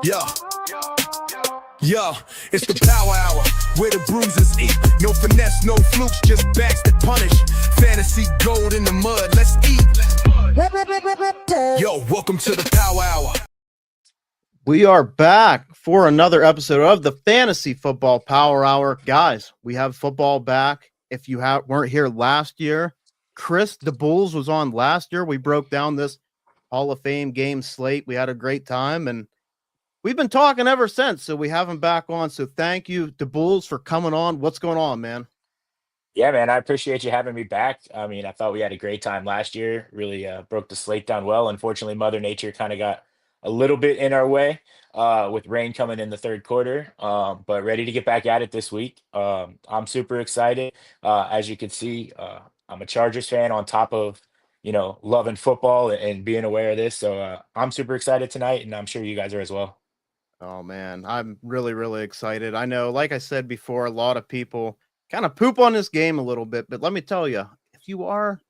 Yo, yo, it's the power hour where the bruisers eat. No finesse, no flukes, just backs that punish. Fantasy gold in the mud, let's eat. Yo, welcome to the power hour. We are back for another episode of the Fantasy Football Power Hour. Guys, we have football back. If you weren't here last year, Chris the Bulls was on last year. We broke down this Hall of Fame game slate. We had a great time, and we've been talking ever since, so we have him back on. So thank you, the Bulls, for coming on. What's going on, man? Yeah, man, I appreciate you having me back. I mean, I thought we had a great time last year. Really broke the slate down well. Unfortunately, Mother Nature kind of got a little bit in our way with rain coming in the third quarter. But ready to get back at it this week. I'm super excited. As you can see, I'm a Chargers fan on top of, loving football and being aware of this. So I'm super excited tonight, and I'm sure you guys are as well. Oh, man, I'm really, really excited. I know, like I said before, a lot of people kind of poop on this game a little bit, but let me tell you, if you're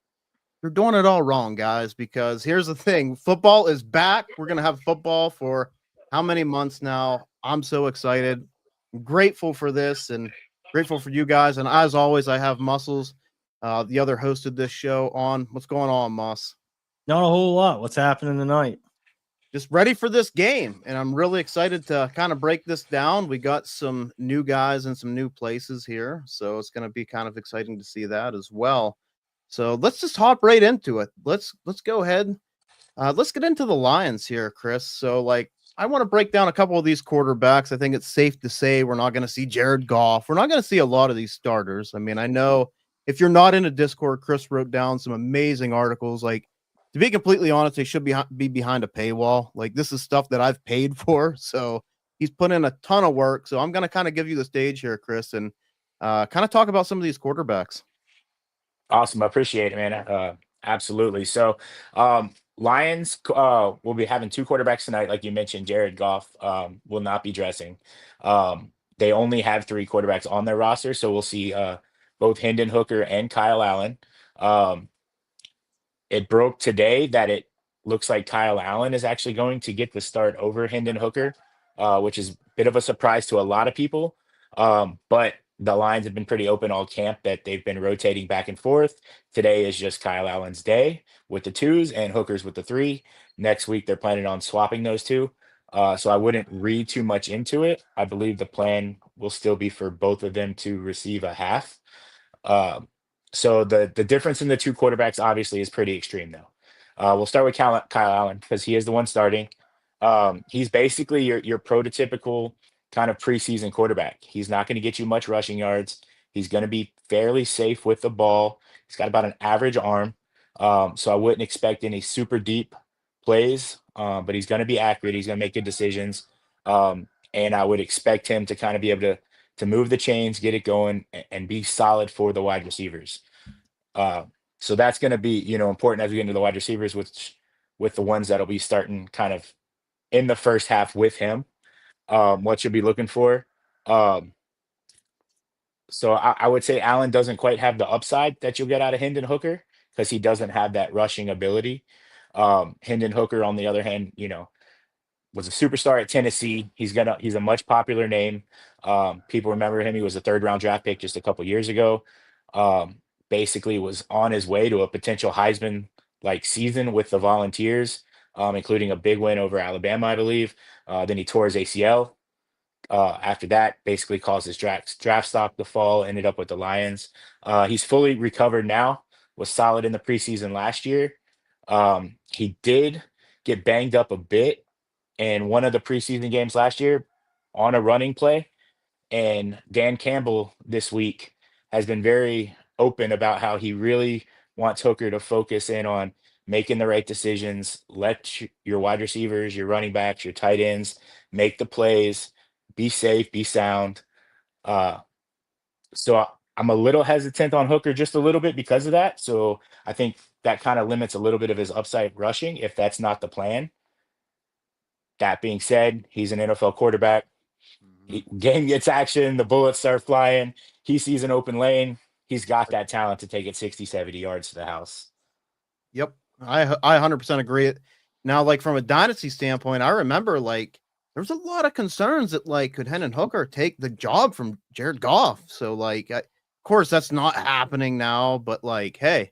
doing it all wrong, guys, because here's the thing. Football is back. We're going to have football for how many months now? I'm so excited. I'm grateful for this and grateful for you guys. And as always, I have Muscles, the other host of this show, on. What's going on, Mus? Not a whole lot. What's happening tonight? Just ready for this game, and I'm really excited to kind of break this down. We got some new guys and some new places here, so it's going to be kind of exciting to see that as well. So let's just hop right into it. Let's go ahead. Let's get into the Lions here, Chris. So, I want to break down a couple of these quarterbacks. I think it's safe to say we're not going to see Jared Goff. We're not going to see a lot of these starters. I mean, I know if you're not in a Discord, Chris wrote down some amazing articles. To be completely honest, they should be behind a paywall. This is stuff that I've paid for. So he's put in a ton of work. So I'm going to kind of give you the stage here, Chris, and kind of talk about some of these quarterbacks. Awesome. I appreciate it, man. Absolutely. So, Lions will be having two quarterbacks tonight. Like you mentioned, Jared Goff will not be dressing. They only have three quarterbacks on their roster. So we'll see both Hendon Hooker and Kyle Allen. It broke today that it looks like Kyle Allen is actually going to get the start over Hendon Hooker, which is a bit of a surprise to a lot of people. But the Lions have been pretty open all camp that they've been rotating back and forth. Today is just Kyle Allen's day with the twos and Hooker's with the three. Next week, they're planning on swapping those two. So I wouldn't read too much into it. I believe the plan will still be for both of them to receive a half. So the difference in the two quarterbacks obviously is pretty extreme, though. We'll start with Kyle Allen because he is the one starting. He's basically your prototypical kind of preseason quarterback. He's not going to get you much rushing yards. He's going to be fairly safe with the ball. He's got about an average arm. So I wouldn't expect any super deep plays, but he's going to be accurate. He's going to make good decisions. And I would expect him to kind of be able to move the chains, get it going, and be solid for the wide receivers. So that's going to be, important as we get into the wide receivers, with the ones that'll be starting kind of in the first half with him. What you'll be looking for. So I would say Allen doesn't quite have the upside that you'll get out of Hendon Hooker because he doesn't have that rushing ability. Hendon Hooker, on the other hand, was a superstar at Tennessee. He's a much popular name. People remember him. He was a third-round draft pick just a couple years ago. Basically was on his way to a potential Heisman season with the Volunteers, including a big win over Alabama, I believe. Then he tore his ACL. After that, basically caused his draft stock to fall, ended up with the Lions. He's fully recovered now, was solid in the preseason last year. He did get banged up a bit in one of the preseason games last year on a running play. And Dan Campbell this week has been very open about how he really wants Hooker to focus in on making the right decisions, let your wide receivers, your running backs, your tight ends make the plays, be safe, be sound. So I'm a little hesitant on Hooker just a little bit because of that. So I think that kind of limits a little bit of his upside rushing if that's not the plan. That being said, he's an NFL quarterback. Game gets action, the bullets start flying. He sees an open lane. He's got that talent to take it 60, 70 yards to the house. Yep. I 100% agree. Now, from a dynasty standpoint, I remember there's a lot of concerns that like could Hendon Hooker take the job from Jared Goff. So like, of course that's not happening now, but like, hey,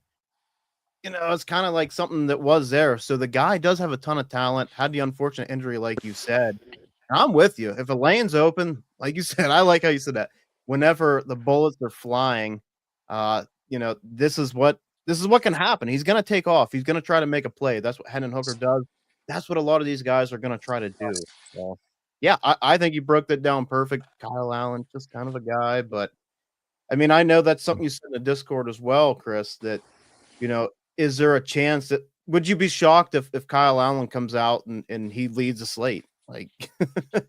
it's kind of like something that was there. So the guy does have a ton of talent. Had the unfortunate injury, like you said. I'm with you. If a lane's open, like you said, I like how you said that. Whenever the bullets are flying, this is what can happen. He's gonna take off. He's gonna try to make a play. That's what Hendon Hooker does. That's what a lot of these guys are gonna try to do. So yeah, I think you broke that down perfect. Kyle Allen, just kind of a guy, but I mean, I know that's something you said in the Discord as well, Chris, that is there a chance that would you be shocked if Kyle Allen comes out and he leads a slate? Like just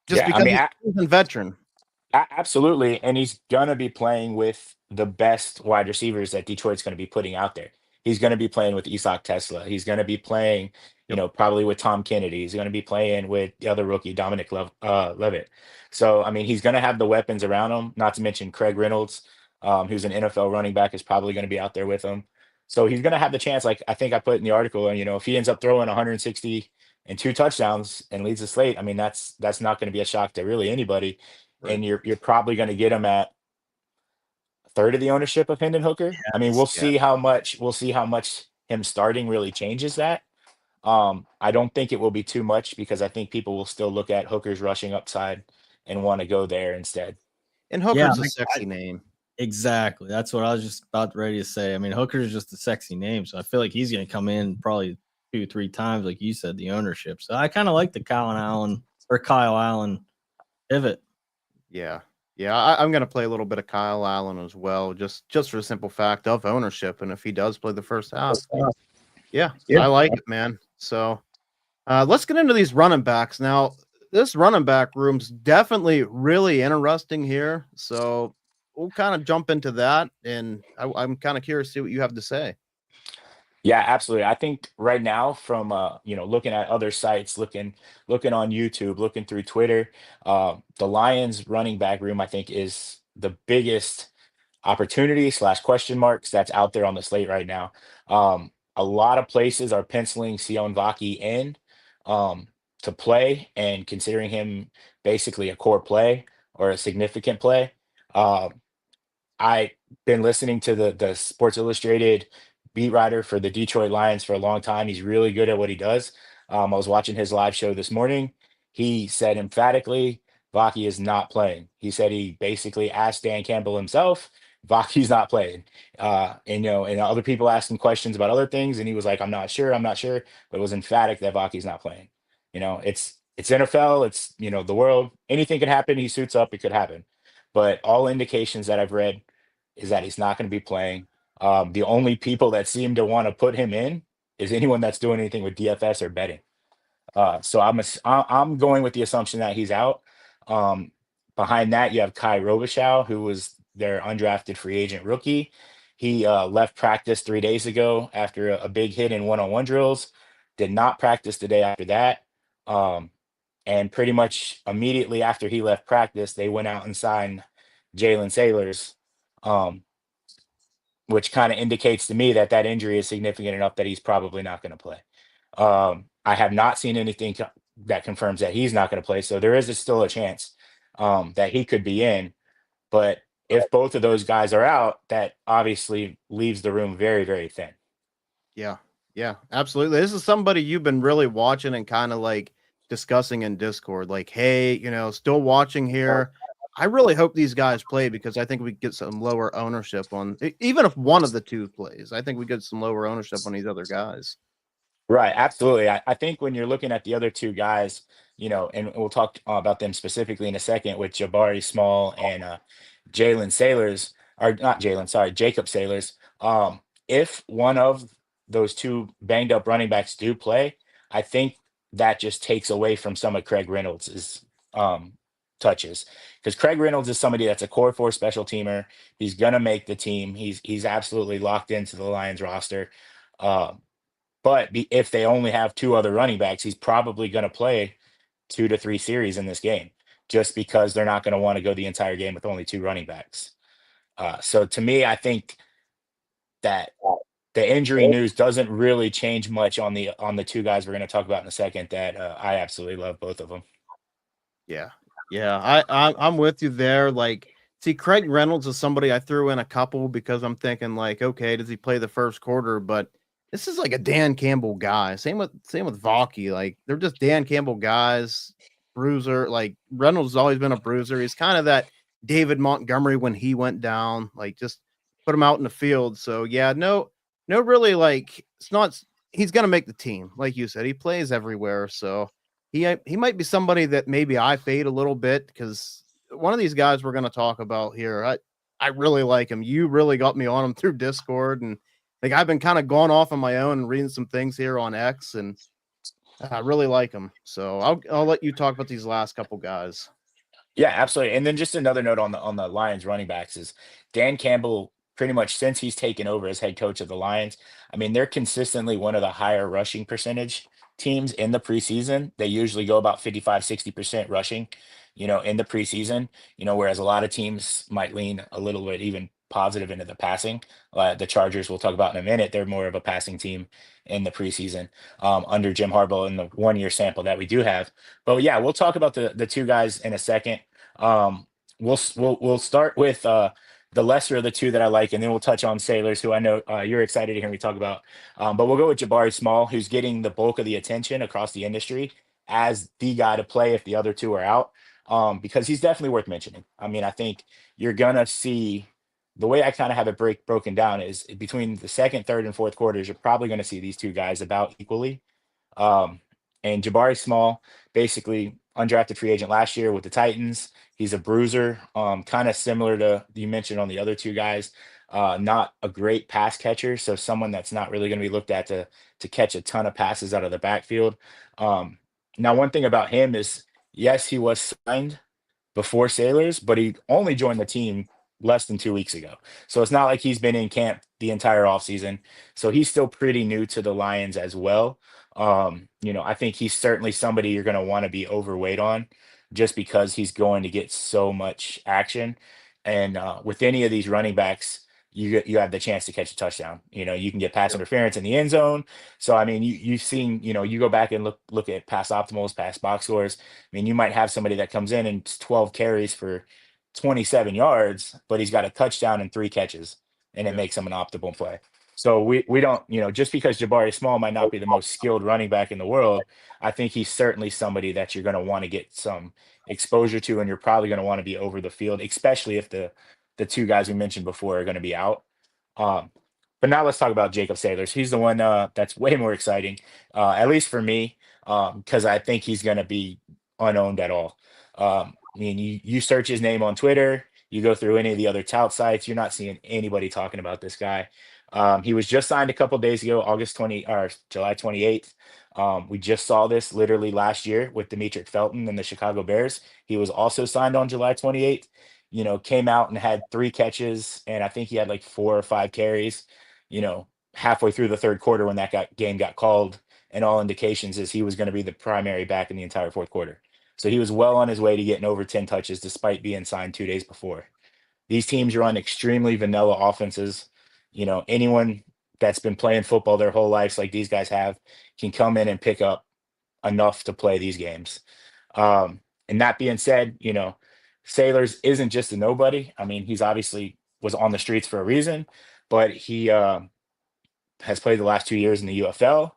Yeah, I because mean, he's a veteran. absolutely, and he's gonna be playing with the best wide receivers that Detroit's gonna be putting out there. He's gonna be playing with Isak Tesla. He's gonna be playing, Yep. probably with Tom Kennedy. He's gonna be playing with the other rookie, Dominic Levitt. So, I mean, he's gonna have the weapons around him. Not to mention Craig Reynolds, who's an NFL running back, is probably gonna be out there with him. So he's gonna have the chance. Like I think I put in the article, and if he ends up throwing 160 and 2 touchdowns and leads the slate, I mean, that's not going to be a shock to really anybody, Right. and you're probably going to get him at a third of the ownership of Hendon Hooker. I mean, we'll Yeah. see how much him starting really changes that. I don't think it will be too much because I think people will still look at Hooker's rushing upside and want to go there instead. And Yeah, Hooker's a sexy name. exactly. That's what I was just about ready to say. I mean, Hooker is just a sexy name, so I feel like he's going to come in probably 2-3 times, like you said, the ownership. So I kind of like the Kyle Allen pivot. Yeah. Yeah, I'm gonna play a little bit of Kyle Allen as well, just for the simple fact of ownership. And if he does play the first half, yeah, I like it, man. So let's get into these running backs now. This running back room's definitely really interesting here. So we'll kind of jump into that, and I'm kind of curious to see what you have to say. Yeah, absolutely. I think right now, from looking at other sites, looking on YouTube, looking through Twitter, the Lions running back room, I think, is the biggest opportunity slash question marks that's out there on the slate right now. A lot of places are penciling Sion Vaki in um, to play and considering him basically a core play or a significant play. Um, I been listening to the Sports Illustrated beat writer for the Detroit Lions for a long time. He's really good at what he does. I was watching his live show this morning. He said emphatically, Vaki is not playing. He said he basically asked Dan Campbell himself, Vaki's not playing. And other people asked him questions about other things, and he was like, I'm not sure, but it was emphatic that Vaki's not playing. It's NFL, it's the world. Anything could happen. He suits up, it could happen. But all indications that I've read is that he's not going to be playing. The only people that seem to want to put him in is anyone that's doing anything with DFS or betting. So I'm going with the assumption that he's out. Um, Behind that, you have Kai Robichaux, who was their undrafted free agent rookie. He left practice 3 days ago after a big hit in one-on-one drills. Did not practice the day after that. Um, and pretty much immediately after he left practice, they went out and signed Jalen Sailors, um, which kind of indicates to me that that injury is significant enough that he's probably not going to play. I have not seen anything that confirms that he's not going to play, so there is still a chance that he could be in. But if both of those guys are out, that obviously leaves the room very, very thin. Yeah, yeah, absolutely. This is somebody you've been really watching and kind of like discussing in Discord. Like, hey, still watching here. I really hope these guys play because I think we get some lower ownership on even if one of the two plays. I think we get some lower ownership on these other guys. Right, absolutely. I think when you're looking at the other two guys, and we'll talk about them specifically in a second with Jabari Small and Jalen Sailors, or not Jalen, sorry, Jacob Sailors. If one of those two banged up running backs do play, I think that just takes away from some of Craig Reynolds's touches, because Craig Reynolds is somebody that's a core four special teamer. He's gonna make the team. He's absolutely locked into the Lions roster. Um, if they only have two other running backs, he's probably going to play 2 to 3 series in this game, just because they're not going to want to go the entire game with only two running backs. So to me, I think that the injury news doesn't really change much on the two guys we're going to talk about in a second. That I absolutely love both of them. Yeah. Yeah. I'm with you there. Like, see, Craig Reynolds is somebody I threw in a couple because I'm thinking, like, okay, does he play the first quarter? But this is like a Dan Campbell guy. Same with Valky. Like, they're just Dan Campbell guys, bruiser. Like, Reynolds has always been a bruiser. He's kind of that David Montgomery when he went down. Like, just put him out in the field. So yeah, no, really, like, it's not. He's gonna make the team, like you said. He plays everywhere, so he might be somebody that maybe I fade a little bit because one of these guys we're going to talk about here. I really like him. You really got me on him through Discord, and like I've been kind of going off on my own and reading some things here on X, and I really like him. So I'll let you talk about these last couple guys. Yeah, absolutely. And then just another note on the Lions running backs is Dan Campbell, pretty much since he's taken over as head coach of the Lions, I mean, they're consistently one of the higher rushing percentage teams in the preseason. They usually go about 55, 60% rushing, in the preseason, whereas a lot of teams might lean a little bit even positive into the passing. The Chargers, we'll talk about in a minute, they're more of a passing team in the preseason under Jim Harbaugh in the 1 year sample that we do have. But yeah, we'll talk about the two guys in a second. We'll start with the lesser of the two that I like, and then we'll touch on Sailors, who I know you're excited to hear me talk about. But we'll go with Jabari Small, who's getting the bulk of the attention across the industry as the guy to play if the other two are out, because he's definitely worth mentioning. I mean, I think you're gonna see the way I kind of have it broken down is between the second, third, and fourth quarters. You're probably going to see these two guys about equally. Um, and Jabari Small, basically undrafted free agent last year with the Titans. He's a bruiser, kind of similar to you mentioned on the other two guys. Not a great pass catcher, so someone that's not really going to be looked at to catch a ton of passes out of the backfield. Um, Now, one thing about him is, yes, he was signed before Sailors, but he only joined the team less than 2 weeks ago. So it's not like he's been in camp the entire offseason. So he's still pretty new to the Lions as well. I think he's certainly somebody you're going to want to be overweight on just because he's going to get so much action. And with any of these running backs, you have the chance to catch a touchdown. You can get pass Yep. interference in the end zone. So I mean, you've seen, you go back and look at pass optimals, pass box scores. I mean, you might have somebody that comes in and it's 12 carries for 27 yards, but he's got a touchdown and 3 catches, and it Yep. makes him an optimal play. So we don't, just because Jabari Small might not be the most skilled running back in the world, I think he's certainly somebody that you're going to want to get some exposure to, and you're probably going to want to be over the field, especially if the two guys we mentioned before are going to be out. Um, but now let's talk about Jacob Sailors. He's the one that's way more exciting, at least for me, because I think he's going to be unowned at all. I mean, you search his name on Twitter, you go through any of the other tout sites, you're not seeing anybody talking about this guy. He was just signed a couple days ago, August 20 or July 28th. We just saw this literally last year with Demetric Felton and the Chicago Bears. He was also signed on July 28th. Came out and had 3 catches, and I think he had like 4 or 5 carries. Halfway through the third quarter when that game got called, and all indications is he was going to be the primary back in the entire fourth quarter. So he was well on his way to getting over 10 touches despite being signed 2 days before. These teams run extremely vanilla offenses. Anyone that's been playing football their whole lives, like these guys have, can come in and pick up enough to play these games. And that being said, Sailors isn't just a nobody. I mean, he's obviously was on the streets for a reason, but he has played the last 2 years in the UFL.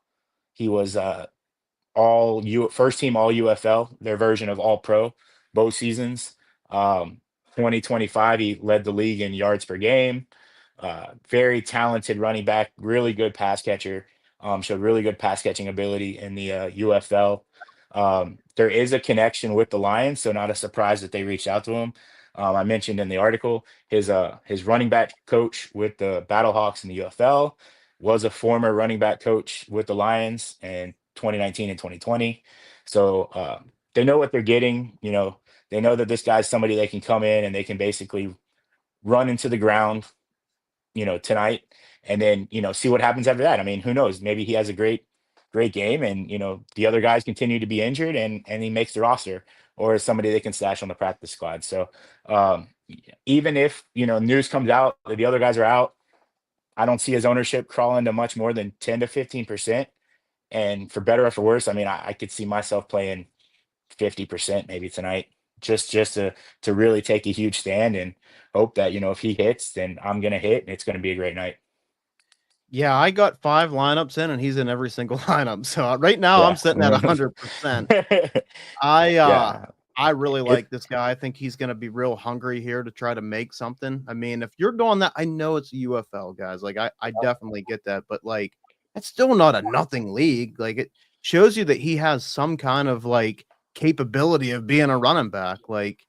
He was first team all UFL, their version of all pro, both seasons. 2025, he led the league in yards per game. Very talented running back, really good pass catcher. Showed really good pass catching ability in the UFL. There is a connection with the Lions, so not a surprise that they reached out to him. I mentioned in the article his running back coach with the Battlehawks in the UFL was a former running back coach with the Lions in 2019 and 2020. So they know what they're getting. They know that this guy's somebody they can come in and they can basically run into the ground, tonight, and then, see what happens after that. I mean, who knows? Maybe he has a great game, and the other guys continue to be injured, and he makes the roster, or is somebody they can stash on the practice squad. So even if news comes out that the other guys are out, I don't see his ownership crawling to much more than 10 to 15%. And for better or for worse, I mean, I could see myself playing 50% maybe tonight, just to really take a huge stand and hope that, if he hits, then I'm gonna hit and it's gonna be a great night. Yeah, I got 5 lineups in, and he's in every single lineup. So right now I'm Yeah. sitting at 100%. I uh Yeah. I really It like this guy. I think he's gonna be real hungry here to try to make something. I mean, if you're doing that, I know it's UFL, guys. Like I definitely get that, but like it's still not a nothing league. Like it shows you that he has some kind of like capability of being a running back. Like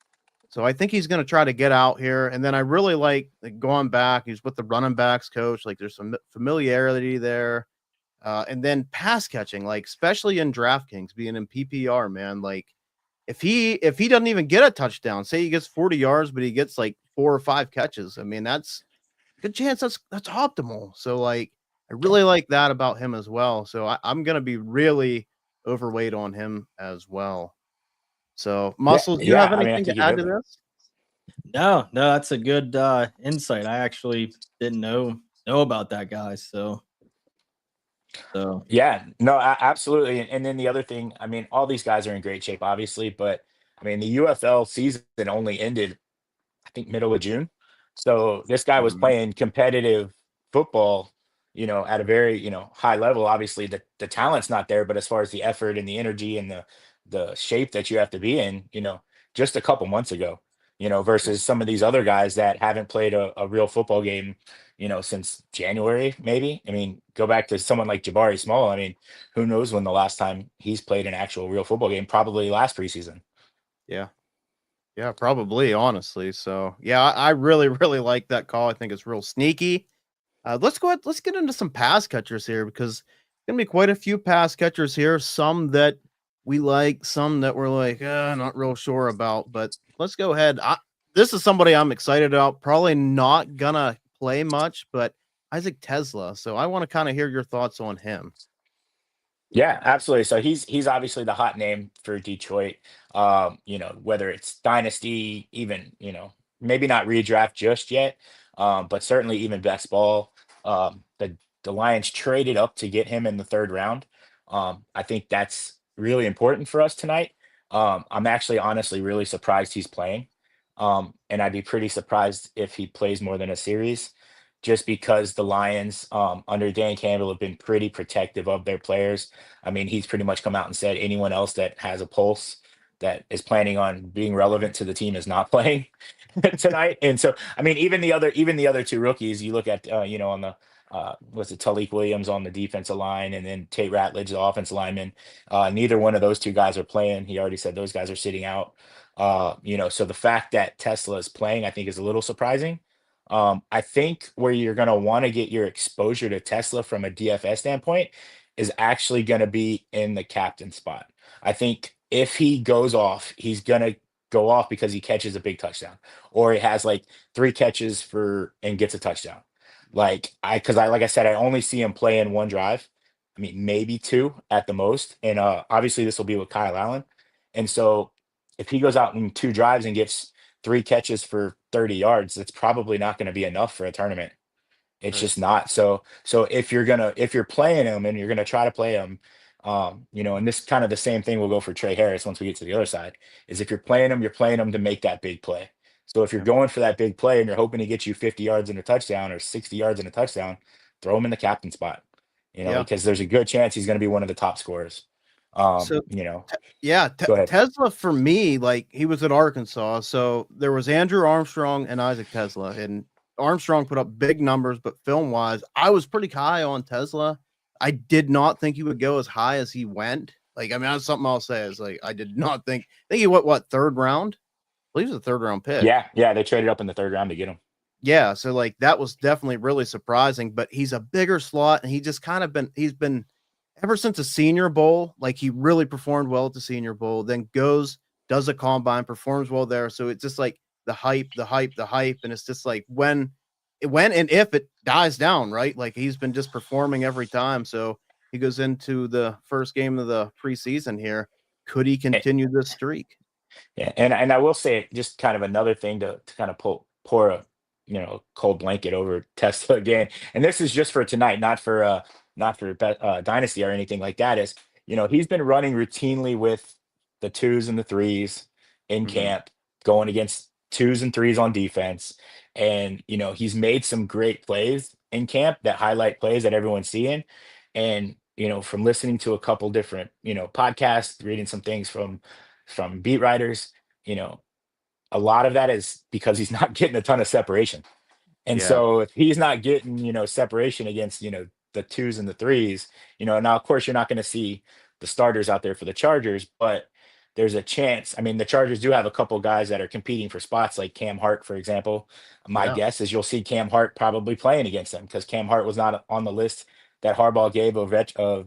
so I think he's gonna try to get out here. And then I really like going back. He's with the running backs coach. Like there's some familiarity there. And then pass catching, like especially in DraftKings, being in PPR, man. Like if he doesn't even get a touchdown, say he gets 40 yards, but he gets like 4 or 5 catches. I mean, that's a good chance that's optimal. So like I really like that about him as well. So I'm gonna be really overweight on him as well. So yeah, muscles, do you yeah. have I mean, I anything think to you add hit to it. this? No, that's a good insight. I actually didn't know about that guy. So Yeah, no, absolutely. And then the other thing, I mean, all these guys are in great shape, obviously, but I mean, the UFL season only ended, I think, middle of June. So this guy was Mhm. playing competitive football, at a very, high level. Obviously, the talent's not there, but as far as the effort and the energy and the shape that you have to be in, just a couple months ago, versus some of these other guys that haven't played a real football game, since January, maybe. I mean, go back to someone like Jabari Small. I mean, who knows when the last time he's played an actual real football game? Probably last preseason. Yeah. Yeah, probably, honestly. So yeah, I really, really like that call. I think it's real sneaky. Let's go ahead. Let's get into some pass catchers here because gonna be quite a few pass catchers here. Some that we like, some that we're like, not real sure about. But let's go ahead. This is somebody I'm excited about. Probably not gonna play much, but Isaac Tesla. So I want to kind of hear your thoughts on him. Yeah, absolutely. So he's obviously the hot name for Detroit. Whether it's dynasty, even, maybe not redraft just yet, but certainly even best ball. The Lions traded up to get him in the third round. I think that's really important for us tonight. I'm actually honestly really surprised he's playing. And I'd be pretty surprised if he plays more than a series, just because the Lions, under Dan Campbell, have been pretty protective of their players. I mean, he's pretty much come out and said anyone else that has a pulse that is planning on being relevant to the team is not playing tonight. And so, I mean, even the other two rookies, you look at, on the was it Talik Williams on the defensive line, and then Tate Ratledge, the offensive lineman. Neither one of those two guys are playing. He already said those guys are sitting out. So the fact that Tesla is playing, I think, is a little surprising. I think where you're going to want to get your exposure to Tesla from a DFS standpoint is actually going to be in the captain spot. I think if he goes off, he's going to go off because he catches a big touchdown, or he has like 3 catches for and gets a touchdown. Like I said, I only see him play in one drive. I mean, maybe two at the most. And obviously this will be with Kyle Allen. And so if he goes out in 2 drives and gets 3 catches for 30 yards, that's probably not going to be enough for a tournament. It's Right. just not. So if you're playing him and you're gonna try to play him, and this kind of the same thing will go for Trey Harris once we get to the other side, is if you're playing him to make that big play. So if you're Yeah. going for that big play and you're hoping to get you 50 yards and a touchdown or 60 yards and a touchdown, throw him in the captain spot, Yeah. because there's a good chance he's gonna be one of the top scorers. So You know, yeah, Go ahead. Tesla for me, like he was at Arkansas. So there was Andrew Armstrong and Isaac Tesla, and Armstrong put up big numbers, but film wise, I was pretty high on Tesla. I did not think he would go as high as he went. Like, I mean, that's something I'll say is like I did not think he went what third round? I believe it was a third round pick. Yeah, yeah, they traded up in the third round to get him. Yeah, so like that was definitely really surprising, but he's a bigger slot and he just kind of he's been ever since the Senior Bowl, like he really performed well at the Senior Bowl, then goes, does a combine, performs well there. So it's just like the hype, the hype, the hype. And it's just like when and if it dies down, right? Like he's been just performing every time. So he goes into the first game of the preseason here. Could he continue this streak? Yeah, and I will say just kind of another thing to kind of pour a cold blanket over Tesla again. And this is just for tonight, not for dynasty or anything like that. Is he's been running routinely with the 2s and the 3s in Mhm. camp, going against 2s and 3s on defense. And, he's made some great plays in camp that highlight plays that everyone's seeing. And, from listening to a couple different, podcasts, reading some things from beat writers, you know, a lot of that is because he's not getting a ton of separation. And Yeah. so if he's not getting, separation against, the 2s and the 3s, now of course you're not going to see the starters out there for the Chargers, but there's a chance. I mean, the Chargers do have a couple guys that are competing for spots, like Cam Hart, for example. My Yeah. guess is you'll see Cam Hart probably playing against them because Cam Hart was not on the list that Harbaugh gave of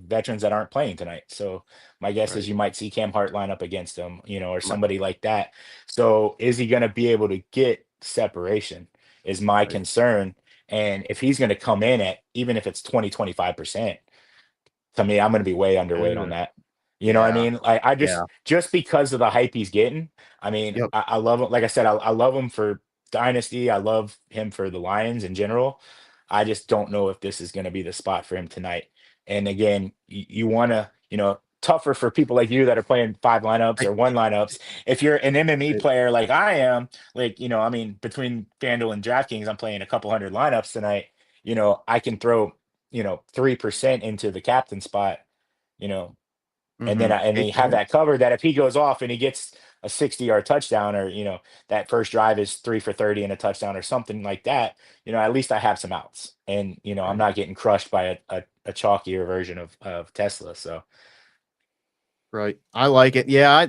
veterans that aren't playing tonight. So my guess is Right. you might see Cam Hart line up against them, or Right. somebody like that. So is he going to be able to get separation? Is my Right. concern. And if he's going to come in at, even if it's 20, 25%, to me, I'm going to be way underweight on Ugh. that. You know what I Yeah. mean? I Yeah. just because of the hype he's getting. I mean, Yep. I love him. Like I said, I love him for Dynasty. I love him for the Lions in general. I just don't know if this is going to be the spot for him tonight. And again, you want to, tougher for people like you that are playing 5 lineups I or 1 lineups. If you're an MME Right. player like I am, like, I mean, between FanDuel and DraftKings, I'm playing a couple hundred lineups tonight. I can throw, 3% into the captain spot, you know, and then Mhm. they have Yeah. that covered that if he goes off and he gets a 60-yard touchdown, or that first drive is 3 for 30 and a touchdown or something like that, at least I have some outs, and I'm Right. not getting crushed by a chalkier version of Tesla. So Right. I like it. Yeah.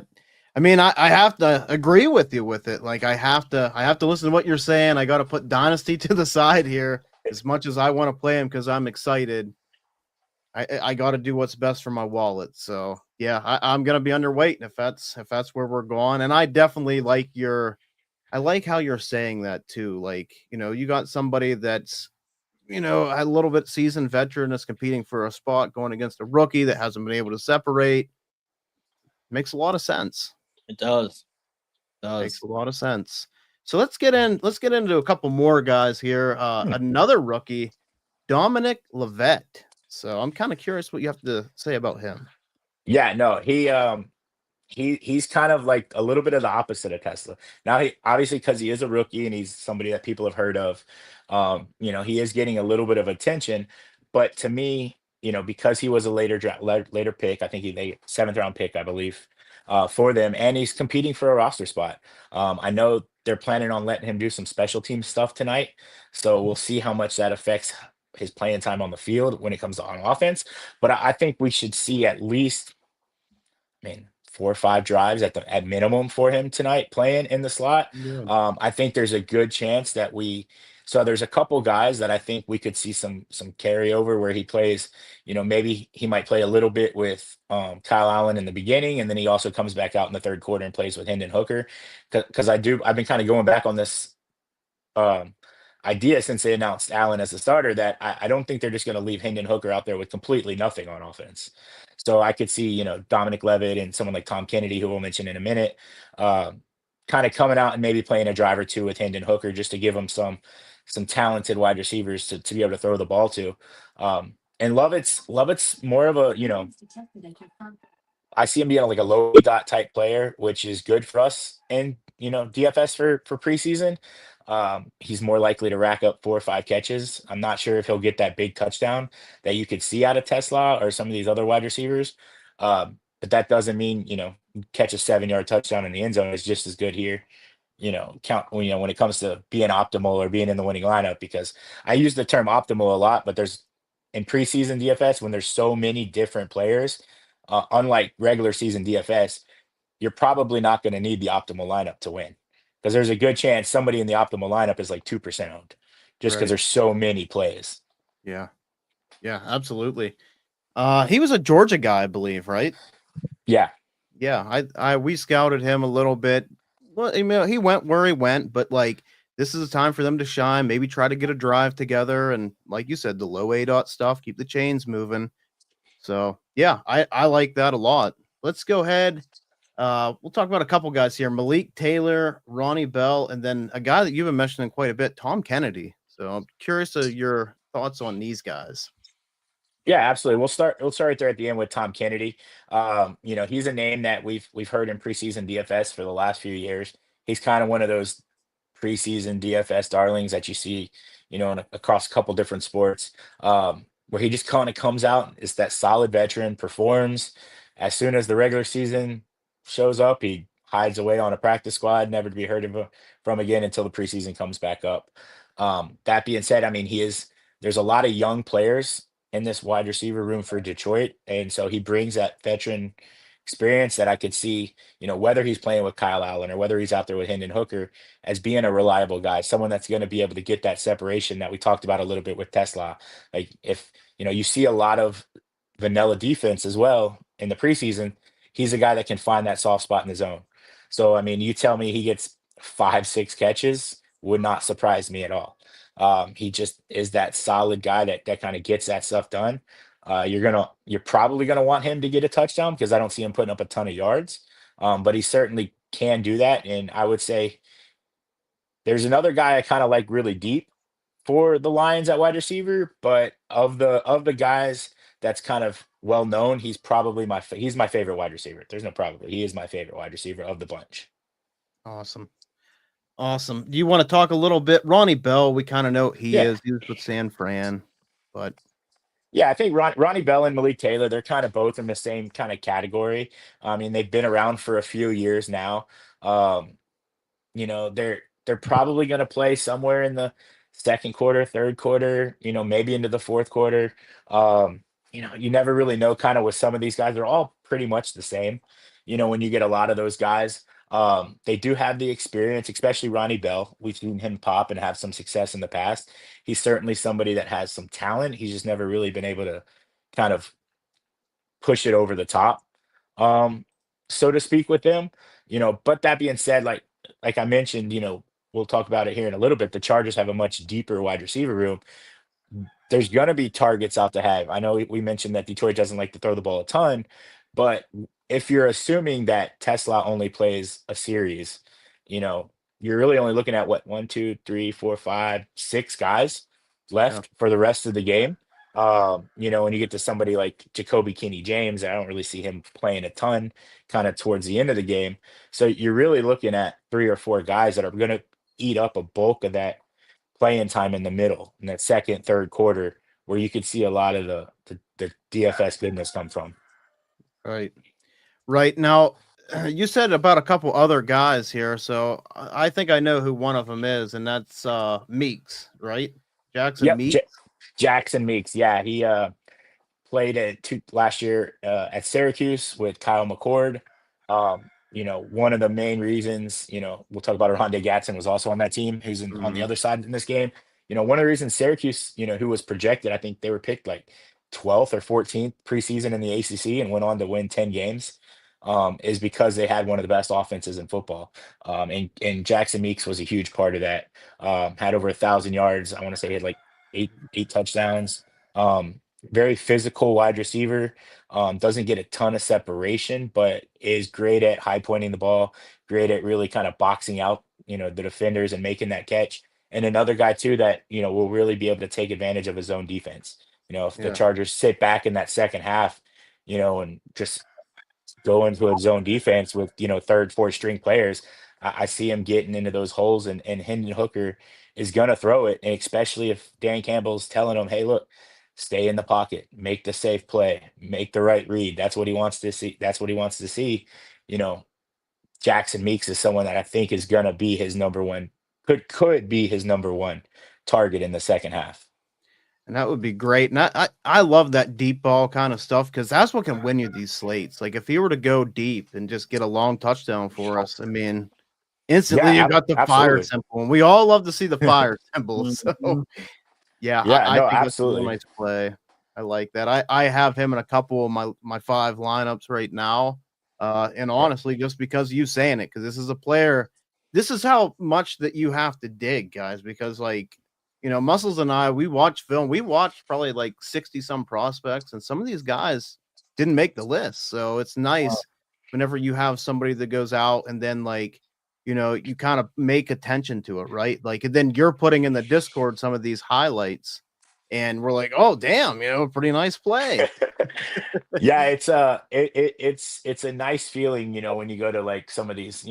I mean, I have to agree with you with it. Like I have to listen to what you're saying. I got to put Dynasty to the side here as much as I want to play him because I'm excited. I got to do what's best for my wallet. So yeah, I'm gonna be underweight if that's where we're going. And I definitely like I like how you're saying that too. Like, you got somebody that's, a little bit seasoned veteran that's competing for a spot going against a rookie that hasn't been able to separate. Makes a lot of sense. It does. It Makes does. a lot of sense. So let's get into a couple more guys here. Hmm. Another rookie, Dominic Levette. So I'm kind of curious what you have to say about him. yeah, no, he's kind of like a little bit of the opposite of Tesla. Now he obviously, because he is a rookie and he's somebody that people have heard of, he is getting a little bit of attention. But to me, because he was a later pick, I think he a 7th round pick, I believe, for them, and he's competing for a roster spot. I know they're planning on letting him do some special team stuff tonight, so we'll see how much that affects his playing time on the field when it comes to on offense. But I think we should see at least, I mean, 4 or 5 drives at minimum for him tonight playing in the slot. Yeah. I think there's a good chance that there's a couple guys that I think we could see some carryover where he plays, maybe he might play a little bit with Kyle Allen in the beginning, and then he also comes back out in the third quarter and plays with Hendon Hooker. Because I've been kind of going back on this um, idea since they announced Allen as a starter, that I don't think they're just going to leave Hendon Hooker out there with completely nothing on offense. So I could see, Dominic Levitt and someone like Tom Kennedy, who we'll mention in a minute, kind of coming out and maybe playing a drive or two with Hendon Hooker just to give him some talented wide receivers to be able to throw the ball to. And Lovett's more of a, I see him being like a low dot type player, which is good for us and DFS for preseason. He's more likely to rack up 4 or 5 catches. I'm not sure if he'll get that big touchdown that you could see out of Tesla or some of these other wide receivers. But that doesn't mean, catch a 7-yard touchdown in the end zone is just as good here. When it comes to being optimal or being in the winning lineup, because I use the term optimal a lot, but there's in preseason DFS when there's so many different players, unlike regular season DFS, you're probably not going to need the optimal lineup to win, because there's a good chance somebody in the optimal lineup is like 2% owned just because Right. there's so many plays. Yeah. Yeah, absolutely. He was a Georgia guy, I believe, right? Yeah. Yeah, we scouted him a little bit. Well, he went where he went, but like this is a time for them to shine. Maybe try to get a drive together, and like you said, the low A dot stuff, keep the chains moving. So yeah, I like that a lot. Let's go ahead. We'll talk about a couple guys here: Malik Taylor, Ronnie Bell, and then a guy that you've been mentioning quite a bit, Tom Kennedy. So I'm curious of your thoughts on these guys. Yeah, absolutely. We'll start right there at the end with Tom Kennedy. He's a name that we've heard in preseason DFS for the last few years. He's kind of one of those preseason DFS darlings that you see, across a couple different sports, where he just kind of comes out, is that solid veteran, performs. As soon as the regular season shows up, he hides away on a practice squad, never to be heard from again until the preseason comes back up. That being said, I mean, there's a lot of young players in this wide receiver room for Detroit. And so he brings that veteran experience that I could see, whether he's playing with Kyle Allen or whether he's out there with Hendon Hooker, as being a reliable guy, someone that's going to be able to get that separation that we talked about a little bit with Tesla. Like if, you see a lot of vanilla defense as well in the preseason, he's a guy that can find that soft spot in the zone. So, I mean, you tell me he gets 5, 6 catches, would not surprise me at all. He just is that solid guy that kind of gets that stuff done. You're probably gonna want him to get a touchdown because I don't see him putting up a ton of yards. But he certainly can do that. And I would say there's another guy I kind of like really deep for the Lions at wide receiver, but of the guys that's kind of well known, he's my favorite wide receiver. There's no probably. He is my favorite wide receiver of the bunch. Awesome. Awesome. Do you want to talk a little bit? Ronnie Bell, we kind of know he Yeah. is. He was with San Fran, but Yeah, I think Ronnie Bell and Malik Taylor, they're kind of both in the same kind of category. I mean, they've been around for a few years now. Um, they're probably going to play somewhere in the second quarter, third quarter, maybe into the fourth quarter. You never really know kind of with some of these guys. They're all pretty much the same. When you get a lot of those guys, they do have the experience, especially Ronnie Bell. We've seen him pop and have some success in the past. He's certainly somebody that has some talent. He's just never really been able to kind of push it over the top, um, so to speak, with them. But that being said, like I mentioned, we'll talk about it here in a little bit. The Chargers have a much deeper wide receiver room. There's going to be targets out to have. I know we mentioned that Detroit doesn't like to throw the ball a ton, but if you're assuming that Tesla only plays a series, you know, you're really only looking at what, one, two, three, four, five, 6 guys yeah, left for the rest of the game. When you get to somebody like Jacoby Kinney James, I don't really see him playing a ton kind of towards the end of the game. So you're really looking at 3 or 4 guys that are going to eat up a bulk of that playing time in the middle, in that second, third quarter, where you could see a lot of the DFS goodness come from. right. Right. Now, you said about a couple other guys here, so I think I know who one of them is, and that's Meeks, right? Jackson Yep, Meeks. Jackson Meeks. Yeah, he played last year at Syracuse with Kyle McCord. One of the main reasons, we'll talk about Rondé Gatson was also on that team, who's on the Mhm. other side in this game. One of the reasons Syracuse, who was projected, I think they were picked like 12th or 14th preseason in the ACC and went on to win 10 games, is because they had one of the best offenses in football. And Jackson Meeks was a huge part of that. Had over 1,000 yards. I want to say he had like eight touchdowns. Very physical wide receiver. Doesn't get a ton of separation, but is great at high pointing the ball, great at really kind of boxing out, the defenders and making that catch. And another guy too that, will really be able to take advantage of his own defense. If the Yeah. Chargers sit back in that second half, and just go into a zone defense with, third, fourth string players, I see him getting into those holes, and Hendon Hooker is gonna throw it. And especially if Dan Campbell's telling him, hey, look, stay in the pocket, make the safe play, make the right read. That's what he wants to see. That's what he wants to see. You know, Jackson Meeks is someone that I think is gonna be his number one, could be his number one target in the second half. And that would be great. And I love that deep ball kind of stuff because that's what can win you these slates. Like if he were to go deep and just get a long touchdown for us, I mean, instantly you Yeah, got the fire absolutely. symbol. And we all love to see the fire symbol. So Mhm. yeah, Yeah, I no, think that's a real absolutely. nice play. I like that. I have him in a couple of my 5 lineups right now. And Yeah. honestly, just because you saying it, because this is a player, this is how much that you have to dig, guys, because like Muscles and I, we watch film. We watched probably like 60 some prospects, and some of these guys didn't make the list. So it's nice whenever you have somebody that goes out and then like, you kind of make attention to it, right? Like, and then you're putting in the Discord some of these highlights. and we're like, oh damn, pretty nice play. Yeah, it's a nice feeling, when you go to like some of these,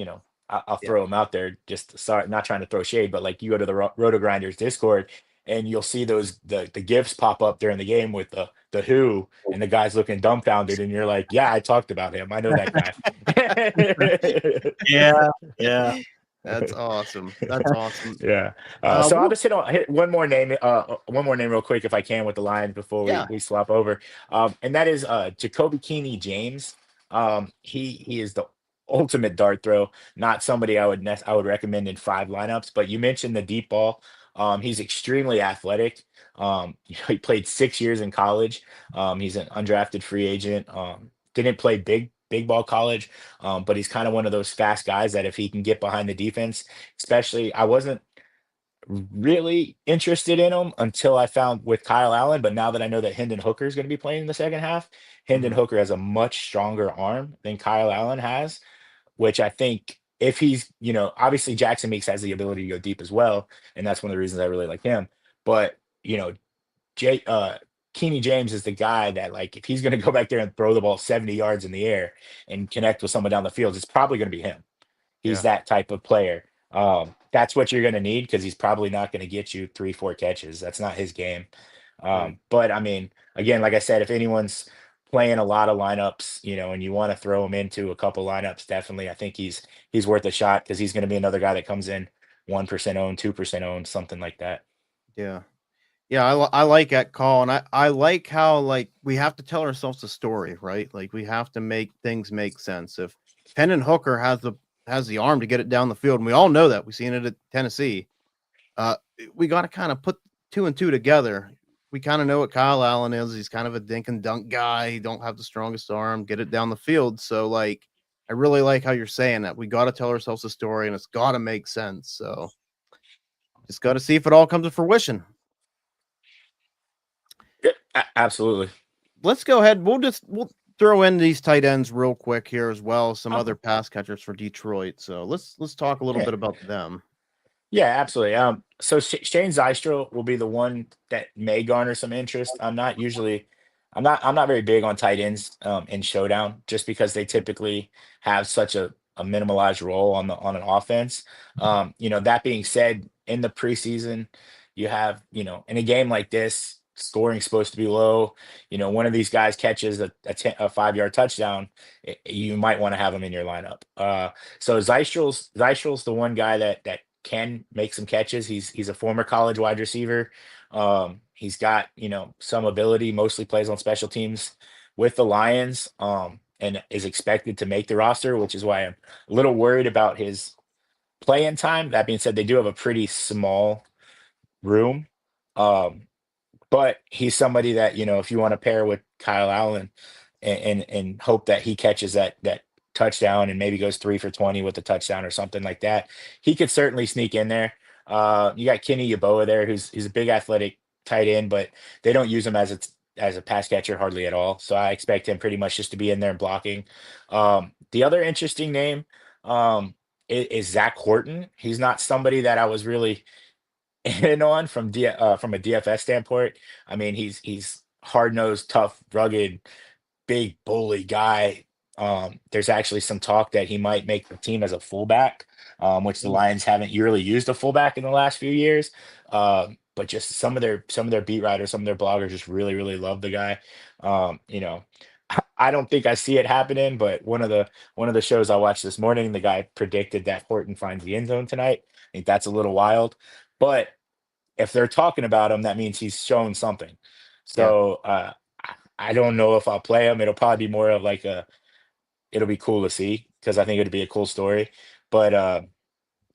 I'll Yeah. throw them out there, just sorry, not trying to throw shade, but like you go to the Roto Grinders Discord and you'll see the gifs pop up during the game with the who and the guy's looking dumbfounded and you're like, yeah, I talked about him. I know that guy. Yeah, yeah. That's awesome. That's awesome. Yeah. So I'll We'll- just hit one more name real quick if I can with the Lions before yeah. we swap over. And that is Jacoby Keeney James. He is the ultimate dart throw, not somebody I would recommend in 5 lineups, but you mentioned the deep ball. He's extremely athletic. He played 6 years in college. He's an undrafted free agent. Didn't play big ball college, but he's kind of one of those fast guys that if he can get behind the defense, especially, I wasn't really interested in him until I found with Kyle Allen, but now that I know that Hendon Hooker is going to be playing in the second half, Hendon Mhm. Hooker has a much stronger arm than Kyle Allen has, which I think if he's, obviously Jackson Meeks has the ability to go deep as well, and that's one of the reasons I really like him. But Jay Keeney James is the guy that, like, if he's going to go back there and throw the ball 70 yards in the air and connect with someone down the field, it's probably going to be him. He's Yeah. that type of player. That's what you're going to need because he's probably not going to get you 3-4 catches. That's not his game. Right. But I mean, again, like I said, if anyone's playing a lot of lineups, and you want to throw him into a couple lineups, definitely, I think he's worth a shot because he's going to be another guy that comes in 1% owned, 2% owned, something like that. Yeah. Yeah, I like that call, and I like how, like, we have to tell ourselves a story, right? Like, we have to make things make sense. If Hendon Hooker has the arm to get it down the field, and we all know that. We've seen it at Tennessee. We got to kind of put 2 and 2 together. We kind of know what Kyle Allen is. He's kind of a dink and dunk guy. He don't have the strongest arm, get it down the field. So, like, I really like how you're saying that. We got to tell ourselves a story, and it's got to make sense. So, just got to see if it all comes to fruition. Yeah, absolutely. Let's go ahead. We'll throw in these tight ends real quick here as well. Some Oh. other pass catchers for Detroit. So let's talk a little Yeah. bit about them. Yeah, absolutely. So Shane Zystra will be the one that may garner some interest. I'm not very big on tight ends in showdown just because they typically have such a minimalized role on an offense. That being said, in the preseason, you have, in a game like this, scoring's supposed to be low. One of these guys catches a 5-yard touchdown, you might want to have him in your lineup. So Zystral's the one guy that can make some catches. He's a former college wide receiver. He's got, some ability, mostly plays on special teams with the Lions, and is expected to make the roster, which is why I'm a little worried about his playing time. That being said, they do have a pretty small room. But he's somebody that, if you want to pair with Kyle Allen and hope that he catches that touchdown and maybe goes 3 for 20 with a touchdown or something like that, he could certainly sneak in there. You got Kenny Yeboah there, he's a big athletic tight end, but they don't use him as a pass catcher hardly at all. So I expect him pretty much just to be in there and blocking. The other interesting name is Zach Horton. He's not somebody that I was really in on from a DFS standpoint. I mean, he's hard nosed, tough, rugged, big bully guy. There's actually some talk that he might make the team as a fullback, which the Lions haven't really used a fullback in the last few years. But just some of their beat writers, some of their bloggers just really, really love the guy. I don't think I see it happening, but one of the shows I watched this morning, the guy predicted that Horton finds the end zone tonight. I think that's a little wild. But if they're talking about him, that means he's shown something. So I don't know if I'll play him. It'll probably be more of like it'll be cool to see because I think it'd be a cool story. But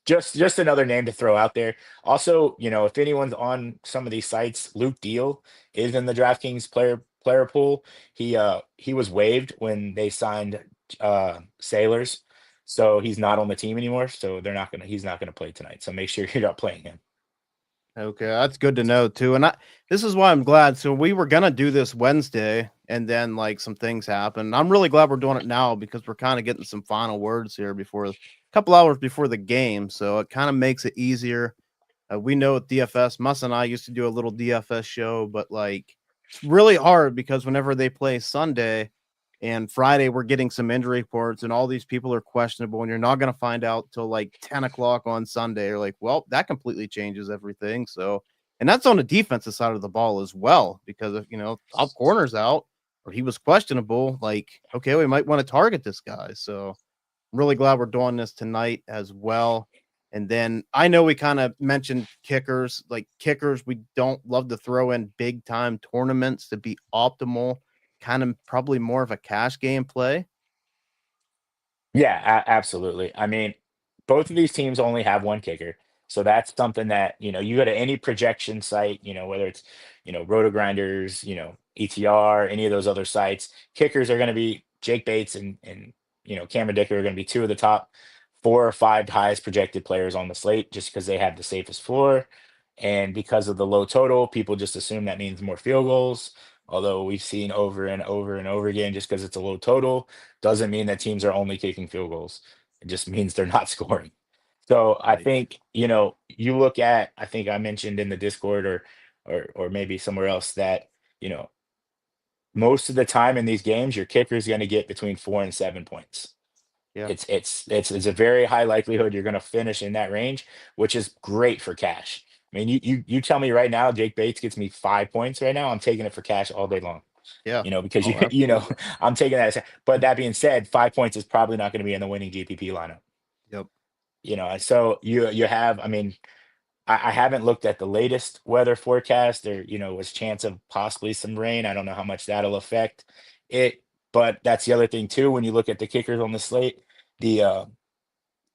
just another name to throw out there. Also, if anyone's on some of these sites, Luke Deal is in the DraftKings player pool. He was waived when they signed Sailors, so he's not on the team anymore. So he's not gonna play tonight. So make sure you're not playing him. Okay, that's good to know too. And this is why I'm glad. So we were gonna do this Wednesday, and then like some things happened. I'm really glad we're doing it now because we're kind of getting some final words here before a couple hours before the game. So it kind of makes it easier. We know at DFS, Mus and I used to do a little DFS show, but like it's really hard because whenever they play Sunday and Friday, we're getting some injury reports and all these people are questionable, and you're not going to find out till like 10 o'clock on Sunday. You're like, well, that completely changes everything. So, and that's on the defensive side of the ball as well, because if top corner's out or he was questionable, like, okay, we might want to target this guy. So, I'm really glad we're doing this tonight as well. And then I know we kind of mentioned kickers, like kickers, we don't love to throw in big time tournaments to be optimal, kind of probably more of a cash game play. Yeah, absolutely. I mean, both of these teams only have one kicker. So that's something that, you go to any projection site, whether it's, Roto Grinders, ETR, any of those other sites, kickers are going to be Jake Bates and Cameron Dicker are going to be two of the top 4 or 5 highest projected players on the slate just because they have the safest floor. And because of the low total, people just assume that means more field goals. Although we've seen over and over and over again, just because it's a low total doesn't mean that teams are only kicking field goals. It just means they're not scoring. So I Right. think, you look at, I think I mentioned in the Discord or maybe somewhere else that, you know, most of the time in these games, your kicker is going to get between 4 and 7 points. Yeah. It's a very high likelihood you're going to finish in that range, which is great for cash. I mean, you tell me right now, Jake Bates gets me 5 points right now. I'm taking it for cash all day long. Yeah. Because Oh, absolutely. I'm taking that. But that being said, 5 points is probably not going to be in the winning GPP lineup. Yep. So you have. I mean, I haven't looked at the latest weather forecast. There, was chance of possibly some rain. I don't know how much that'll affect it. But that's the other thing too. When you look at the kickers on the slate, the uh,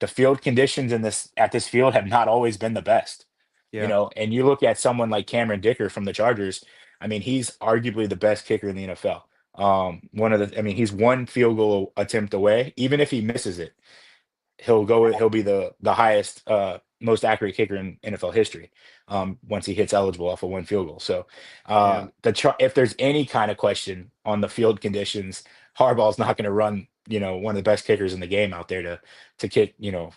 the field conditions in this field have not always been the best. Yeah. And you look at someone like Cameron Dicker from the Chargers. I mean, he's arguably the best kicker in the NFL. I mean, he's one field goal attempt away. Even if he misses it, he'll be the highest, most accurate kicker in NFL history. Once he hits eligible off of one field goal. So, Yeah. if there's any kind of question on the field conditions, Harbaugh's not going to run, one of the best kickers in the game out there to kick, 4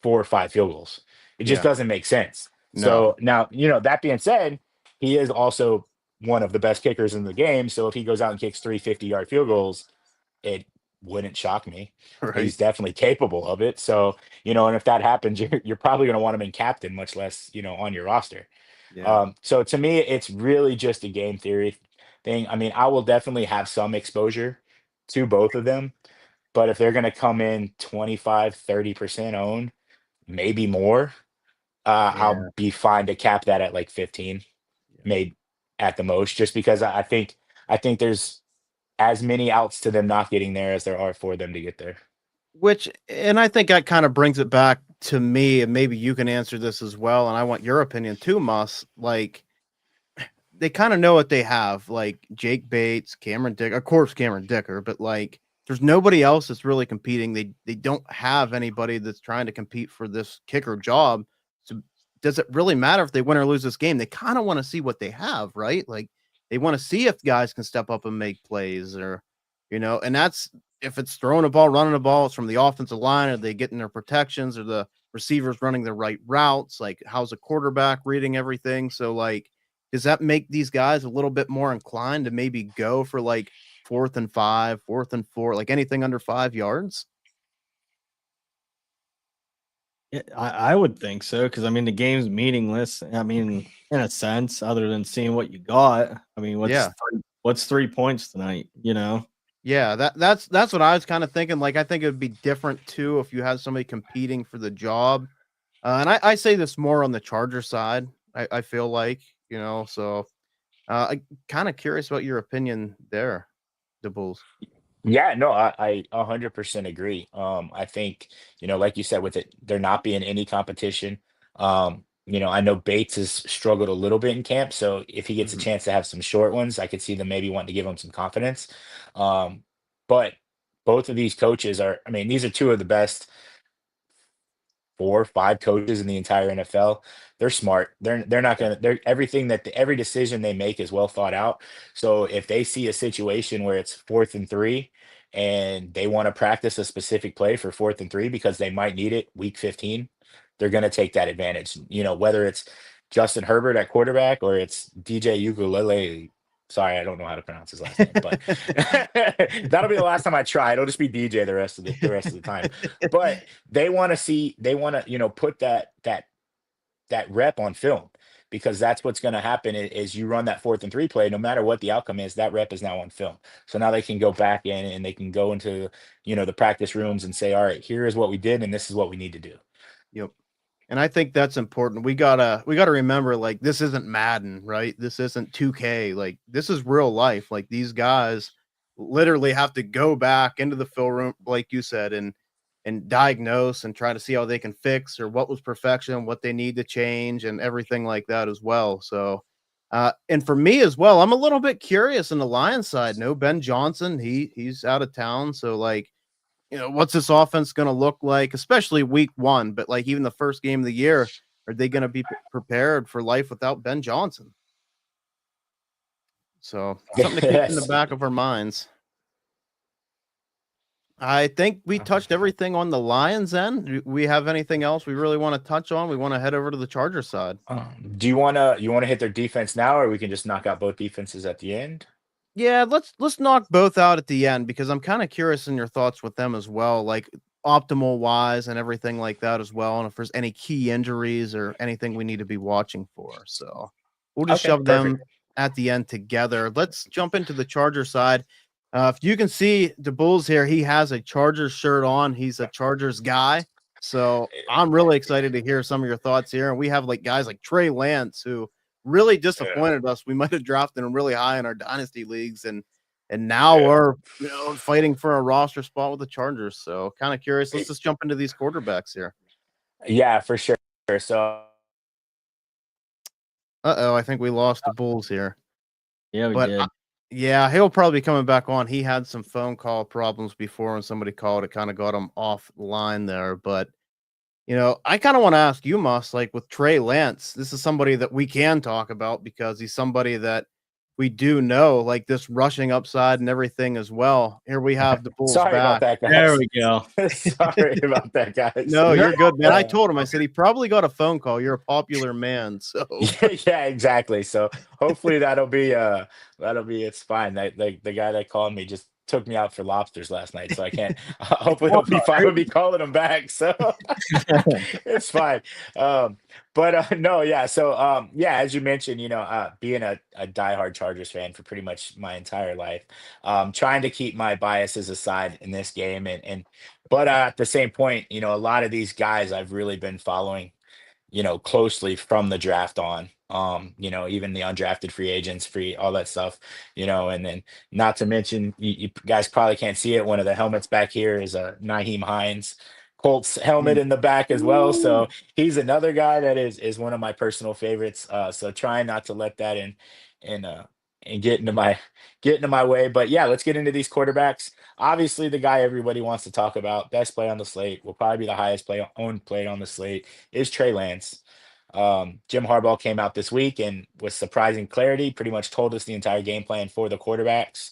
or 5 field goals. It just Yeah. doesn't make sense. No. So now, that being said, he is also one of the best kickers in the game. So if he goes out and kicks 3 50-yard field goals, it wouldn't shock me. Right. He's definitely capable of it. So, and if that happens, you're probably going to want him in captain, much less, on your roster. Yeah. So to me, it's really just a game theory thing. I mean, I will definitely have some exposure to both of them, but if they're going to come in 25-30% owned, maybe more, I'll Yeah. be fine to cap that at like 15, maybe at the most, just because I think there's as many outs to them not getting there as there are for them to get there. Which, and I think that kind of brings it back to me, and maybe you can answer this as well. And I want your opinion too, Mus. Like, they kind of know what they have, like Jake Bates, Cameron Dick, of course, Cameron Dicker, but like, there's nobody else that's really competing. They don't have anybody that's trying to compete for this kicker job. So, does it really matter if they win or lose this game? They kind of want to see what they have, right? Like, they want to see if guys can step up and make plays, or and that's if it's throwing a ball, running a ball, it's from the offensive line, are they getting their protections, or the receivers running the right routes? Like, how's the quarterback reading everything? So, like, does that make these guys a little bit more inclined to maybe go for like 4th and 5, 4th and 4, like anything under 5 yards? Yeah, I would think so because I mean the game's meaningless. I mean, in a sense, other than seeing what you got. I mean, Yeah. what's 3 points tonight? Yeah, that's what I was kind of thinking. Like, I think it would be different too if you had somebody competing for the job. And I say this more on the Charger side. I feel like, so I kind of curious about your opinion there, the Bulls. Yeah, no, I 100% agree. I think, like you said, with it, there not being any competition. I know Bates has struggled a little bit in camp, so if he gets a Mhm. chance to have some short ones, I could see them maybe wanting to give him some confidence. Um, but both of these coaches I mean, these are two of the best 4 or 5 coaches in the entire NFL. They're smart. They're not Yeah. gonna. They're everything that every decision they make is well thought out. So if they see a situation where it's 4th and 3, and they want to practice a specific play for 4th and 3 because they might need it week 15, they're going to take that advantage. Whether it's Justin Herbert at quarterback or it's DJ Ukulele. Sorry, I don't know how to pronounce his last name, but that'll be the last time I try. It'll just be DJ the rest of the time. But they want to put that rep on film, because that's what's going to happen is you run that 4th and 3 play, no matter what the outcome is, that rep is now on film. So now they can go back in and they can go into, the practice rooms and say, all right, here is what we did and this is what we need to do. Yep. And I think that's important. We gotta remember, like, this isn't Madden, right? This isn't 2K. Like, this is real life. Like, these guys literally have to go back into the film room, like you said, and diagnose and try to see how they can fix, or what was perfection, what they need to change, and everything like that as well. So, and for me as well, I'm a little bit curious on the Lions side. No Ben Johnson, he's out of town. So, like, what's this offense going to look like, especially week 1, but like even the first game of the year, are they going to be prepared for life without Ben Johnson? So something to keep in the back of our minds. I think we touched everything on the Lions end. Do we have anything else we really want to touch on? We want to head over to the Chargers side. Do you want to hit their defense now, or we can just knock out both defenses at the end? Yeah, let's knock both out at the end, because I'm kind of curious in your thoughts with them as well, like optimal wise and everything like that as well, and if there's any key injuries or anything we need to be watching for. So we'll just shove them at the end together. Let's jump into the Charger side. If you can see the Bulls here, he has a Chargers shirt on. He's a Chargers guy. So I'm really excited to hear some of your thoughts here. And we have like guys like Trey Lance, who really disappointed us. We might have drafted him really high in our dynasty leagues, and now we're fighting for a roster spot with the Chargers. So kind of curious. Let's just jump into these quarterbacks here. Yeah, for sure. So I think we lost the Bulls here. Yeah, we did. Yeah, he'll probably be coming back on. He had some phone call problems before, and somebody called. It kind of got him offline there. But I kind of want to ask you, Mus, like with Trey Lance, this is somebody that we can talk about because he's somebody that we do know, like this rushing upside and everything as well. Here we have the Bulls sorry back. about that, guys. There we go. Sorry about that, guys. No, you're good, man. I told him, I said, he probably got a phone call. You're a popular man. So yeah, exactly. So hopefully that'll be it's fine. The guy that called me just took me out for lobsters last night, so I can't. Hopefully he'll be fine with me calling him back. So it's fine. No, yeah. So yeah, as you mentioned, being a diehard Chargers fan for pretty much my entire life, trying to keep my biases aside in this game, but at the same point, a lot of these guys I've really been following, closely from the draft on. Even the undrafted free agents, all that stuff, and then not to mention, you guys probably can't see it. One of the helmets back here is a Naheem Hines Colts helmet in the back as well. So he's another guy that is one of my personal favorites. So trying not to let that and get into my way. But yeah, let's get into these quarterbacks. Obviously, the guy everybody wants to talk about, best play on the slate, will probably be the highest owned play on the slate, is Trey Lance. Jim Harbaugh came out this week and with surprising clarity, pretty much told us the entire game plan for the quarterbacks.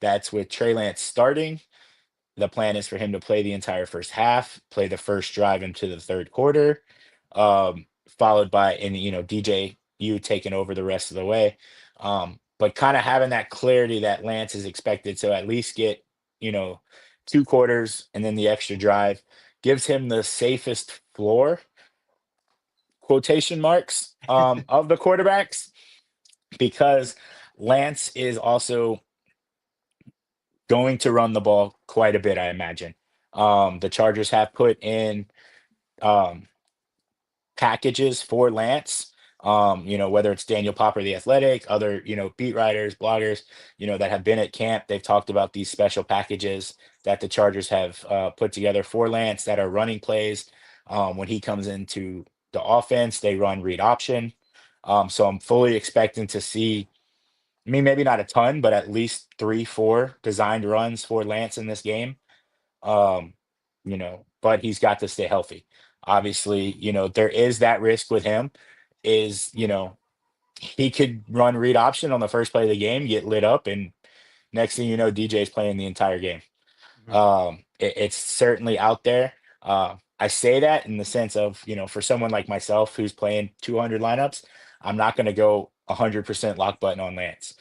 That's with Trey Lance starting. The plan is for him to play the entire first half, play the first drive into the third quarter, followed by DJ taking over the rest of the way. But kind of having that clarity that Lance is expected to at least get, 2 quarters and then the extra drive gives him the safest floor, quotation marks, of the quarterbacks, because Lance is also going to run the ball quite a bit, I imagine. The Chargers have put in packages for Lance, whether it's Daniel Popper, the Athletic, other, beat writers, bloggers, that have been at camp. They've talked about these special packages that the Chargers have put together for Lance that are running plays. When he comes into the offense, they run read option. So I'm fully expecting to see, maybe not a ton, but at least 3-4 designed runs for Lance in this game. But he's got to stay healthy. Obviously, there is that risk with him is, he could run read option on the first play of the game, get lit up, and next thing you know, DJ's playing the entire game. It's certainly out there. I say that in the sense of, for someone like myself who's playing 200 lineups, I'm not going to go 100% lock button on Lance.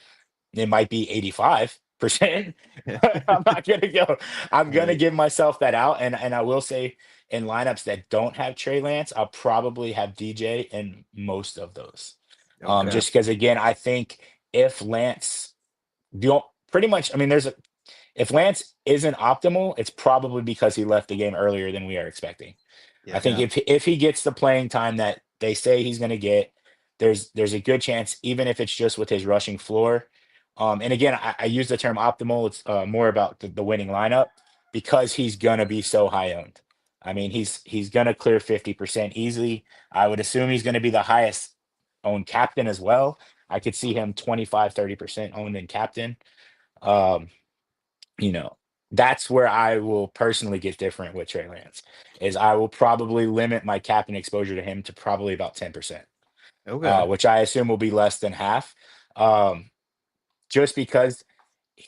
It might be 85%, but I'm not going to go. I'm going to Right. give myself that out. And I will say, in lineups that don't have Trey Lance, I'll probably have DJ in most of those. Okay. Just because, again, I think if Lance, pretty much, I mean, if Lance isn't optimal, it's probably because he left the game earlier than we are expecting. I Yeah. think Yeah. if he gets the playing time that they say he's going to get, there's a good chance, even if it's just with his rushing floor. And again, I use the term optimal. It's more about the winning lineup because he's gonna be so high owned. I mean, he's gonna clear 50% easily. I would assume he's gonna be the highest owned captain as well. I could see him 25-30% owned in captain. Um, you know, that's where I will personally get different with Trey Lance, is I will probably limit my captain exposure to him to probably about 10%, Okay. which I assume will be less than half. Um, just because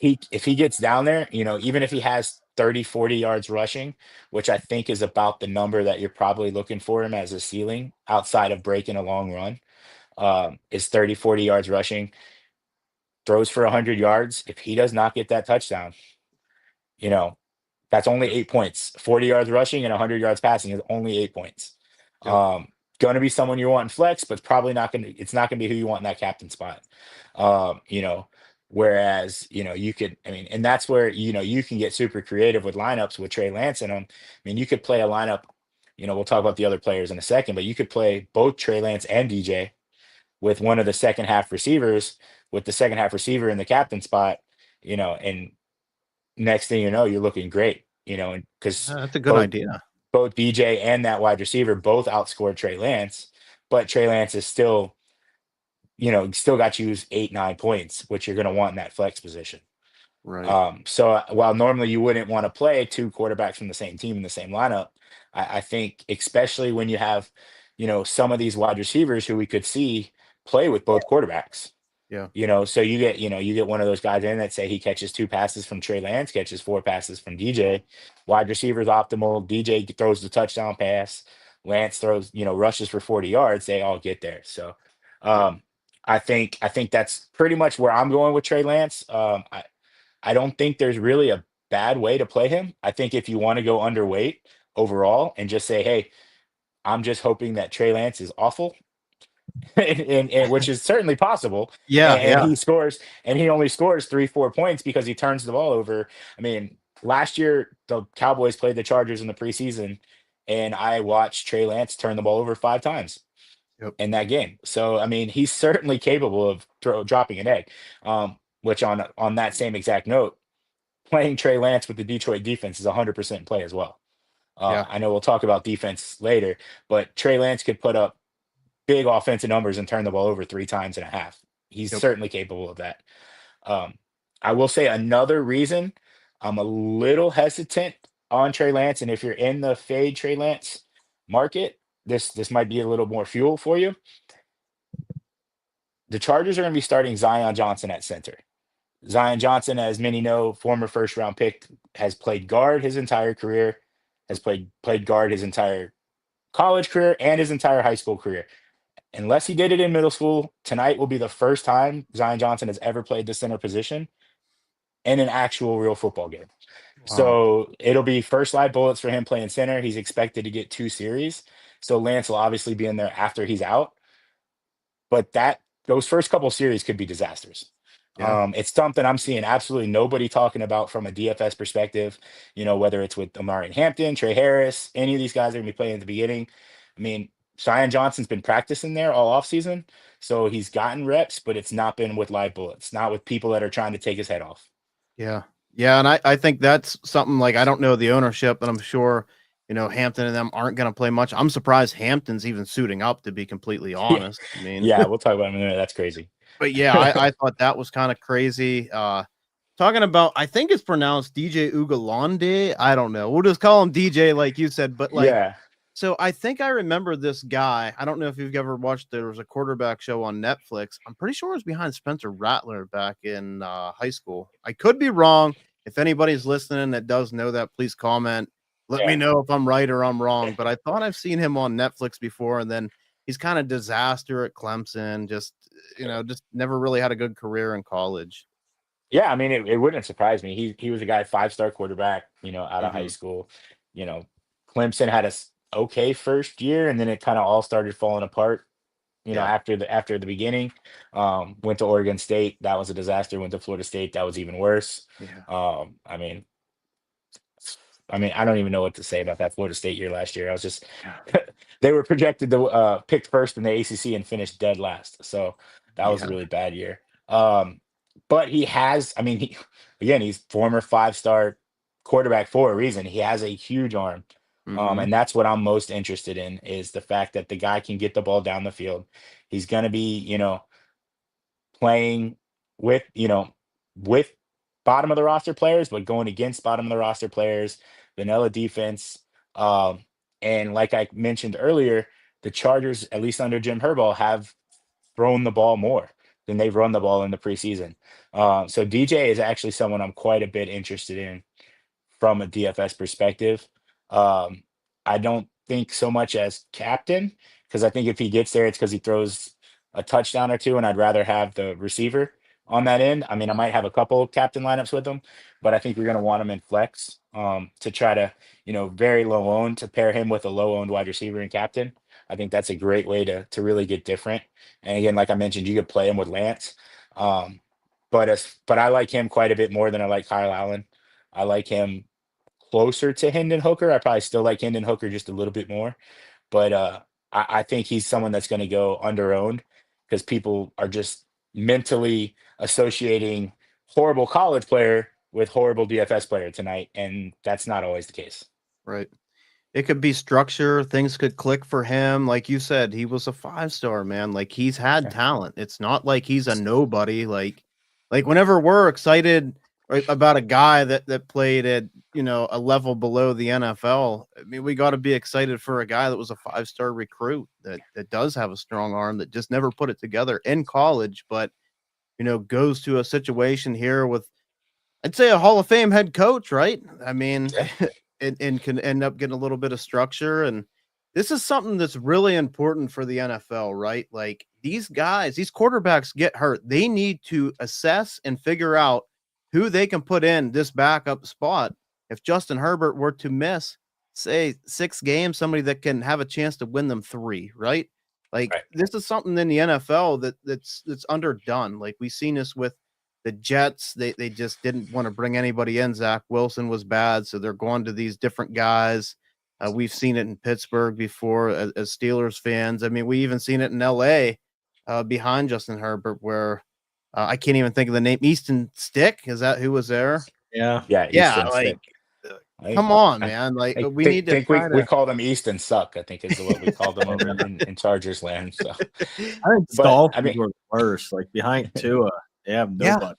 if he gets down there, even if he has 30-40 yards rushing, which I think is about the number that you're probably looking for him as a ceiling outside of breaking a long run, is 30-40 yards rushing, throws for 100 yards. If he does not get that touchdown, you know, that's only Yep. 8 points. 40 yards rushing and 100 yards passing is only 8 points. Yep. Going to be someone you want in flex, but probably not going to. It's not going to be who you want in that captain spot. You know, whereas you could. I mean, and that's where you can get super creative with lineups with Trey Lance in them. I mean, you could play a lineup. We'll talk about the other players in a second, but you could play both Trey Lance and DJ with one of the second half receivers, with the second half receiver in the captain spot. And next thing you know, you're looking great. And because That's a good both idea. both DJ and that wide receiver both outscored Trey Lance, but Trey Lance is still got you 8-9 points, which you're going to want in that flex position. Right. So while normally you wouldn't want to play two quarterbacks from the same team in the same lineup, I think especially when you have, some of these wide receivers who we could see play with both quarterbacks. Yeah. So you get one of those guys in that say he catches 2 passes from Trey Lance, catches 4 passes from DJ. Wide receivers optimal. DJ throws the touchdown pass. Lance throws, rushes for 40 yards. They all get there. So Yep. I think that's pretty much where I'm going with Trey Lance. I don't think there's really a bad way to play him. I think if you want to go underweight overall and just say, hey, I'm just hoping that Trey Lance is awful, and which is certainly possible. Yeah. And Yeah. he only scores 3-4 points because he turns the ball over. I mean, last year the Cowboys played the Chargers in the preseason, and I watched Trey Lance turn the ball over 5 times Yep. in that game. So I mean, he's certainly capable of dropping an egg. Which on that same exact note, playing Trey Lance with the Detroit defense is 100% play as well. Yeah. I know we'll talk about defense later, but Trey Lance could put up big offensive numbers and turn the ball over 3 times and a half. He's Yep. certainly capable of that. Um, I will say another reason I'm a little hesitant on Trey Lance, and if you're in the fade Trey Lance market, this might be a little more fuel for you. The Chargers are going to be starting Zion Johnson at center. Zion Johnson, as many know, former first round pick, has played guard his entire career, has played guard his entire college career and his entire high school career. Unless he did it in middle school, tonight will be the first time Zion Johnson has ever played the center position in an actual real football game. Wow. So it'll be first live bullets for him playing center. He's expected to get 2 series. So Lance will obviously be in there after he's out. But those first couple series could be disasters. Yeah. It's something I'm seeing absolutely nobody talking about from a DFS perspective, whether it's with Amari Hampton, Trey Harris, any of these guys are going to be playing at the beginning. I mean, Zion Johnson's been practicing there all offseason, so he's gotten reps, but it's not been with live bullets, not with people that are trying to take his head off. Yeah. Yeah. And I think that's something like, I don't know the ownership, but I'm sure, Hampton and them aren't going to play much. I'm surprised Hampton's even suiting up, to be completely honest. I mean, Yeah, we'll talk about him in a minute. That's crazy. but yeah, I thought that was kind of crazy. Talking about, I think it's pronounced DJ Ugalande. I don't know. We'll just call him DJ, like you said. But Yeah. so I think I remember this guy. I don't know if you've ever watched. There was a quarterback show on Netflix. I'm pretty sure it was behind Spencer Rattler back in high school. I could be wrong. If anybody's listening that does know that, please comment. Let me know if I'm right or I'm wrong. But I thought I've seen him on Netflix before, and then he's kind of disaster at Clemson. Just just never really had a good career in college. Yeah, I mean, it wouldn't surprise me. He was a guy 5-star quarterback, out of high Mhm. school. You know, Clemson had a okay first year, and then it kind of all started falling apart. Yeah, After the beginning, went to Oregon State. That was a disaster. Went to Florida State. That was even worse. yeah, I mean, I don't even know what to say about that Florida State year last year. I was just yeah, they were projected to picked first in the ACC and finished dead last. So that was a yeah. really bad year. But he has, I mean, he's former 5-star quarterback for a reason. He has a huge arm. Hmm. And that's what I'm most interested in is the fact that the guy can get the ball down the field. He's going to be, playing with, with bottom of the roster players, but going against bottom of the roster players, vanilla defense. Um, and like I mentioned earlier, the Chargers, at least under Jim Harbaugh, have thrown the ball more than they've run the ball in the preseason. So DJ is actually someone I'm quite a bit interested in from a DFS perspective. Um, I don't think so much as captain because I think if he gets there, it's because he throws a touchdown or two, and I'd rather have the receiver on that end. I mean, I might have a couple captain lineups with him, but I think we're going to want him in flex to try to, very low owned to pair him with a low owned wide receiver and captain. I think that's a great way to really get different. And again, like I mentioned, you could play him with Lance. Um, but I like him quite a bit more than I like Kyle Allen. I like him closer to Hendon Hooker. I probably still like Hendon Hooker just a little bit more, but I think he's someone that's going to go under owned because people are just mentally associating horrible college player with horrible DFS player tonight, and that's not always the case. Right. It could be structure, things could click for him. Like you said, he was a 5-star, man. Like he's had Yeah. talent. It's not like he's a nobody. Like whenever we're excited about a guy that played at, a level below the NFL, I mean, we got to be excited for a guy that was a 5-star recruit that does have a strong arm that just never put it together in college, but goes to a situation here with I'd say a Hall of Fame head coach, right? I mean, Yeah. and can end up getting a little bit of structure. And this is something that's really important for the NFL, right? Like these guys, these quarterbacks get hurt. They need to assess and figure out who they can put in this backup spot. If Justin Herbert were to miss, say 6 games, somebody that can have a chance to win them 3, right? Like Right. this is something in the NFL that's underdone. Like we've seen this with the Jets, they just didn't want to bring anybody in. Zach Wilson was bad, so they're going to these different guys. We've seen it in Pittsburgh before as Steelers fans. I mean, we even seen it in LA behind Justin Herbert, where I can't even think of the name. Easton Stick, is that who was there? Yeah. Yeah, Yeah, Easton like Stick. I, come on, I, man. Like I we think need to think try we to. called him Easton Suck. I think is what we called him over in Chargers land. So, I think the but I Dolphins mean, were worse. Like behind Tua, they have Yeah. nobody.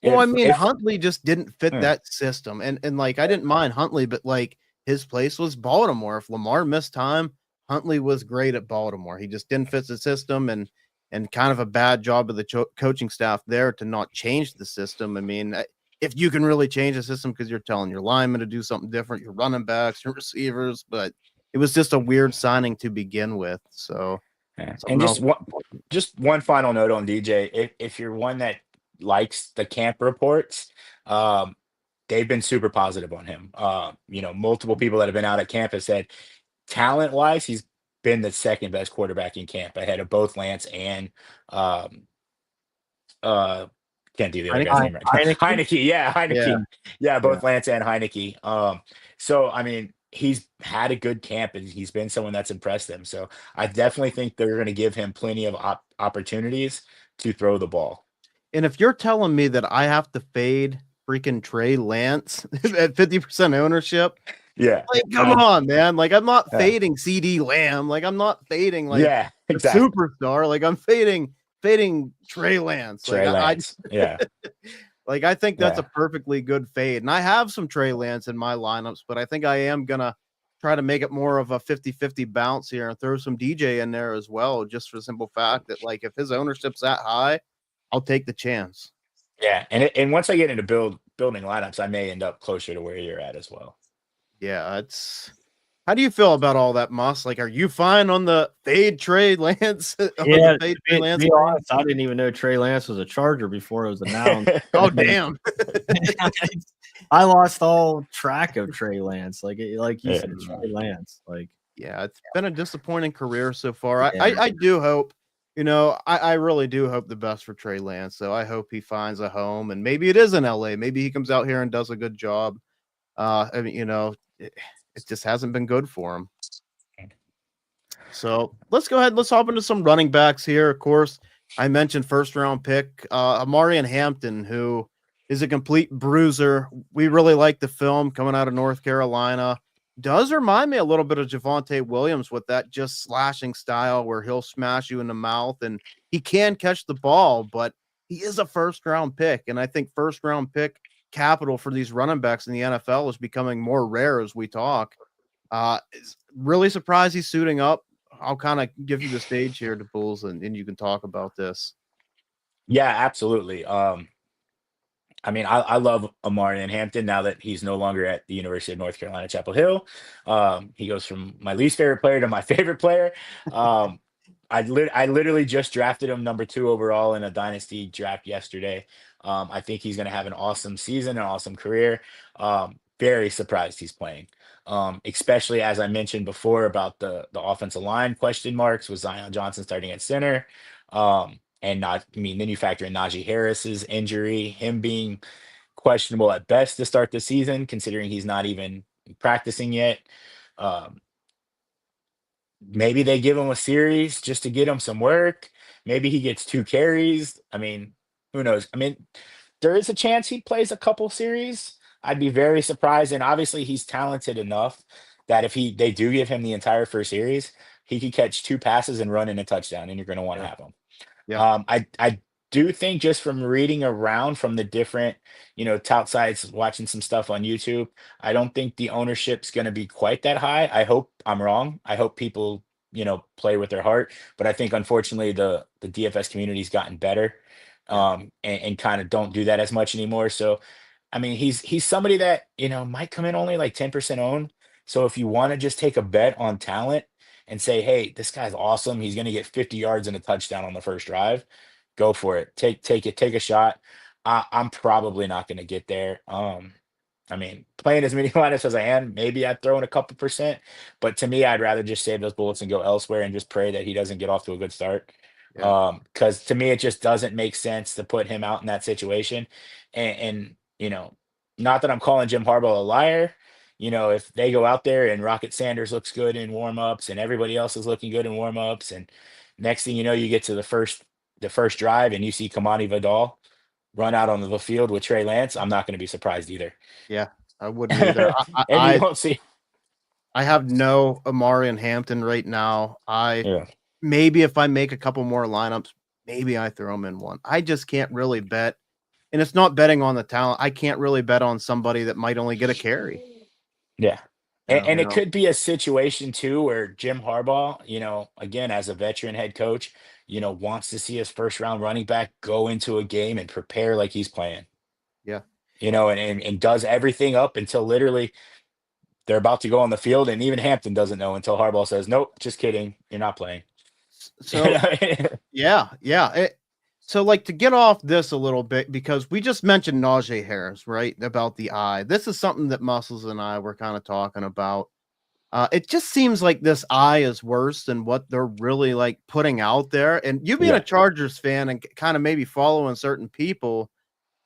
Well, I if mean, if Huntley just didn't fit yeah, that system, and like I didn't mind Huntley, but like his place was Baltimore. If Lamar missed time, Huntley was great at Baltimore. He just didn't fit the system, and kind of a bad job of the coaching staff there to not change the system. I mean, if you can really change the system because you're telling your linemen to do something different, your running backs, your receivers, but it was just a weird signing to begin with. So yeah. And something else. just one final note on DJ. If you're one that likes the camp reports, um, they've been super positive on him. Multiple people that have been out at camp have said talent wise, he's been the second best quarterback in camp ahead of both Lance and um uh can't do the other guy's name right now. Heineke? Heineke, yeah, Yeah, Heineke. Yeah, yeah. both Lance and Heineke. So I mean, he's had a good camp and he's been someone that's impressed them. So I definitely think they're going to give him plenty of opportunities to throw the ball. And if you're telling me that I have to fade freaking Trey Lance at 50% ownership, Yeah. like, come on, man. Like, I'm not Yeah. fading CD Lamb. Like, I'm not fading like Yeah, a exactly. superstar. Like, I'm fading Trey Lance. Trey Lance. Yeah. Like, I think that's Yeah. a perfectly good fade. And I have some Trey Lance in my lineups, but I think I am gonna try to make it more of a 50-50 bounce here and throw some DJ in there as well, just for the simple fact that, like, if his ownership's that high, I'll take the chance. Yeah. And once I get into building lineups, I may end up closer to where you're at as well. Yeah, it's. How do you feel about all that, Moss? Like, are you fine on the fade Trey Lance? On Yeah, the fade to Trey be, to Lance be train? honest, I didn't even know Trey Lance was a Charger before it was announced. Oh, damn. I lost all track of Trey Lance. Like you Yeah. said, Trey Lance. Like, Yeah, it's been a disappointing career so far. I, yeah, I, I do hope, I really do hope the best for Trey Lance. So I hope he finds a home, and maybe it is in LA. Maybe he comes out here and does a good job. I mean, it just hasn't been good for him. So let's go ahead. Let's hop into some running backs here. Of course, I mentioned first round pick, Amarian Hampton, who is a complete bruiser. We really like the film coming out of North Carolina. Does remind me a little bit of Javonte Williams with that just slashing style where he'll smash you in the mouth, and he can catch the ball, but he is a first round pick. And I think first round pick capital for these running backs in the NFL is becoming more rare as we talk. Really surprised he's suiting up. I'll kind of give you the stage here to Bulls, and you can talk about this. Yeah, absolutely. I mean, I love Amari and Hampton now that he's no longer at the University of North Carolina, Chapel Hill. He goes from my least favorite player to my favorite player. Um, I literally just drafted him number 2 overall in a dynasty draft yesterday. I think he's going to have an awesome season, an awesome career. Very surprised he's playing, especially as I mentioned before about the offensive line question marks with Zion Johnson starting at center. And not, I mean, then you factor in Najee Harris's injury, him being questionable at best to start the season, considering he's not even practicing yet. Um, Maybe they give him a series just to get him some work. Maybe he gets 2 carries. I mean, who knows? I mean, there is a chance he plays a couple series. I'd be very surprised. And obviously, he's talented enough that if they do give him the entire first series, he could catch 2 passes and run in a touchdown, and you're going to want to Yeah. have him. Yeah. I do think just from reading around from the different, tout sites, watching some stuff on YouTube, I don't think the ownership's going to be quite that high. I hope I'm wrong. I hope people, play with their heart. But I think unfortunately the DFS community's gotten better, Yeah. and kind of don't do that as much anymore. So I mean, he's somebody that, might come in only like 10% owned. So if you want to just take a bet on talent and say, hey, this guy's awesome, he's going to get 50 yards and a touchdown on the first drive, go for it. Take a shot. I'm probably not going to get there. I mean, playing as many lineups as I am, maybe I'd throw in a couple percent, but to me, I'd rather just save those bullets and go elsewhere and just pray that he doesn't get off to a good start. Yeah. Because to me, it just doesn't make sense to put him out in that situation. And not that I'm calling Jim Harbaugh a liar. If they go out there and Rocket Sanders looks good in warmups and everybody else is looking good in warmups, and next thing you know, you get to the first drive and you see Kamani Vidal run out on the field with Trey Lance, I'm not going to be surprised either. Yeah. I wouldn't either. And you don't see. I have no Amari and Hampton right now. Yeah. Maybe if I make a couple more lineups, maybe I throw them in one. I just can't really bet. And it's not betting on the talent. I can't really bet on somebody that might only get a carry. Yeah. Yeah. And it could be a situation too where Jim Harbaugh, again, as a veteran head coach, wants to see his first round running back go into a game and prepare like he's playing. Yeah. And does everything up until literally they're about to go on the field. And even Hampton doesn't know until Harbaugh says, nope, just kidding. You're not playing. So yeah. So like to get off this a little bit, because we just mentioned Najee Harris, right? About the eye. This is something that Muscles and I were kind of talking about. It just seems like this eye is worse than what they're really like putting out there. And you being Yeah. a Chargers fan and kind of maybe following certain people,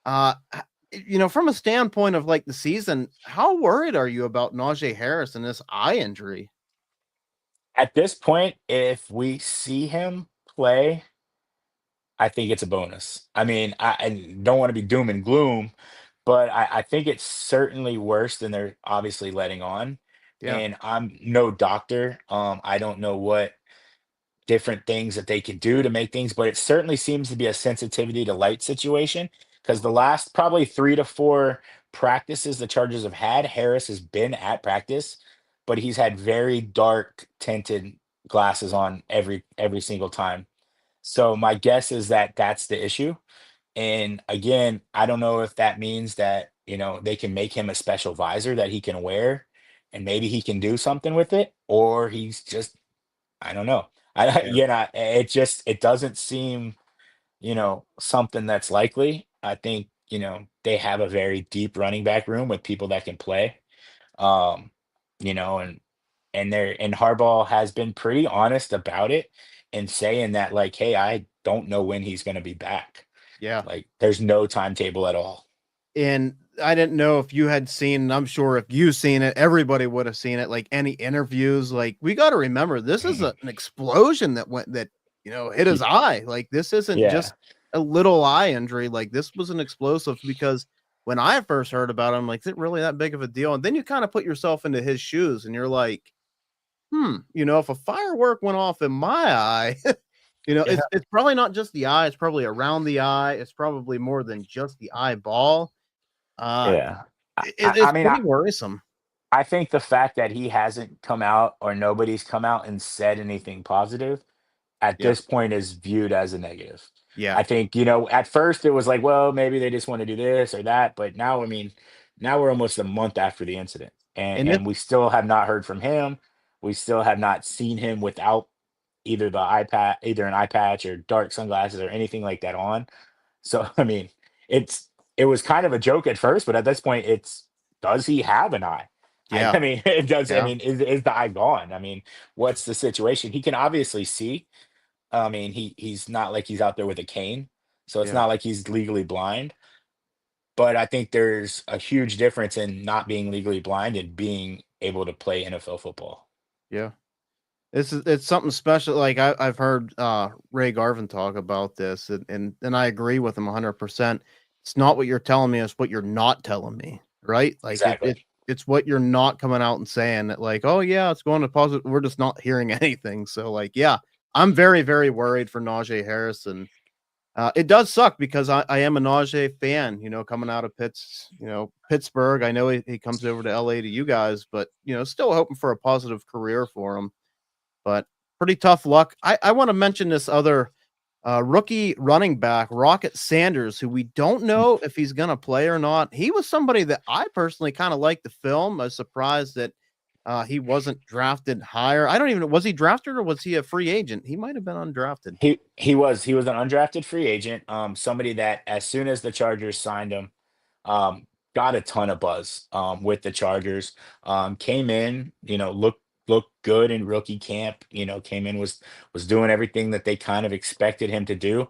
from a standpoint of like the season, how worried are you about Najee Harris and this eye injury? At this point, if we see him play, I think it's a bonus. I mean, I don't want to be doom and gloom, but I think it's certainly worse than they're obviously letting on. Yeah. And I'm no doctor. I don't know what different things that they could do to make things, but it certainly seems to be a sensitivity to light situation because the last probably 3 to 4 practices the Chargers have had, Harris has been at practice, but he's had very dark tinted glasses on every single time. So my guess is that that's the issue. And again, I don't know if that means that, they can make him a special visor that he can wear and maybe he can do something with it, or he's just I don't know. Yeah. It doesn't seem, something that's likely. I think, they have a very deep running back room with people that can play. Um, and Harbaugh has been pretty honest about it and saying that like, hey, I don't know when he's gonna be back. Yeah. Like there's no timetable at all. And I didn't know if you had seen, and I'm sure if you seen it, everybody would have seen it. Like any interviews, like we got to remember this is Mhm. an explosion that hit his Y- eye. Like this isn't Yeah. just a little eye injury. Like this was an explosive because when I first heard about it, I'm like, is it really that big of a deal? And then you kind of put yourself into his shoes and you're like, if a firework went off in my eye, Yeah. it's probably not just the eye, it's probably around the eye, it's probably more than just the eyeball. Uh, Yeah. it's pretty worrisome. I think the fact that he hasn't come out or nobody's come out and said anything positive at Yeah, this point is viewed as a negative. yeah, I think, at first it was like, well, maybe they just want to do this or that, but now, I mean, now we're almost a month after the incident, and and we still have not heard from him. We still have not seen him without either an eye patch or dark sunglasses or anything like that on. So, I mean, it was kind of a joke at first, but at this point, does he have an eye? yeah, I mean, it does. I yeah, mean, is the eye gone? I mean, what's the situation? He can obviously see. I mean, he's not like he's out there with a cane, so it's yeah, not like he's legally blind. But I think there's a huge difference in not being legally blind and being able to play NFL football. yeah. It's something special. Like I've heard Ray Garvin talk about this, and I agree with him 100%. It's not what you're telling me; it's what you're not telling me, right? Like Exactly. it's what you're not coming out and saying that, like, oh yeah, it's going to positive. We're just not hearing anything. So like, yeah, I'm very very worried for Najee Harris, and it does suck because I am a Najee fan. Coming out of Pittsburgh. I know he comes over to LA to you guys, but still hoping for a positive career for him, but pretty tough luck. I want to mention this other rookie running back, Rocket Sanders, who we don't know if he's going to play or not. He was somebody that I personally kind of liked the film. I was surprised that he wasn't drafted higher. I don't even know, was he drafted or was he a free agent? He might have been undrafted. He was an undrafted free agent, somebody that as soon as the Chargers signed him, um, got a ton of buzz with the Chargers. Came in, looked good in rookie camp. Came in was doing everything that they kind of expected him to do.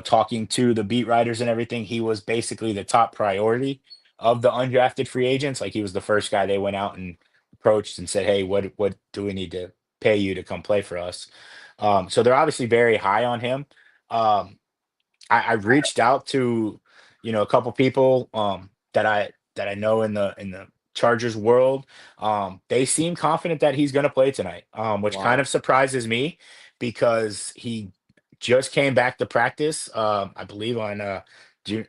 Talking to the beat writers and everything, he was basically the top priority of the undrafted free agents. Like he was the first guy they went out and approached and said, "Hey, what do we need to pay you to come play for us?" So they're obviously very high on him. Um, I've reached out to, a couple people that I know in the Chargers world. They seem confident that he's going to play tonight, which kind Wow. of surprises me because he just came back to practice, I believe on June,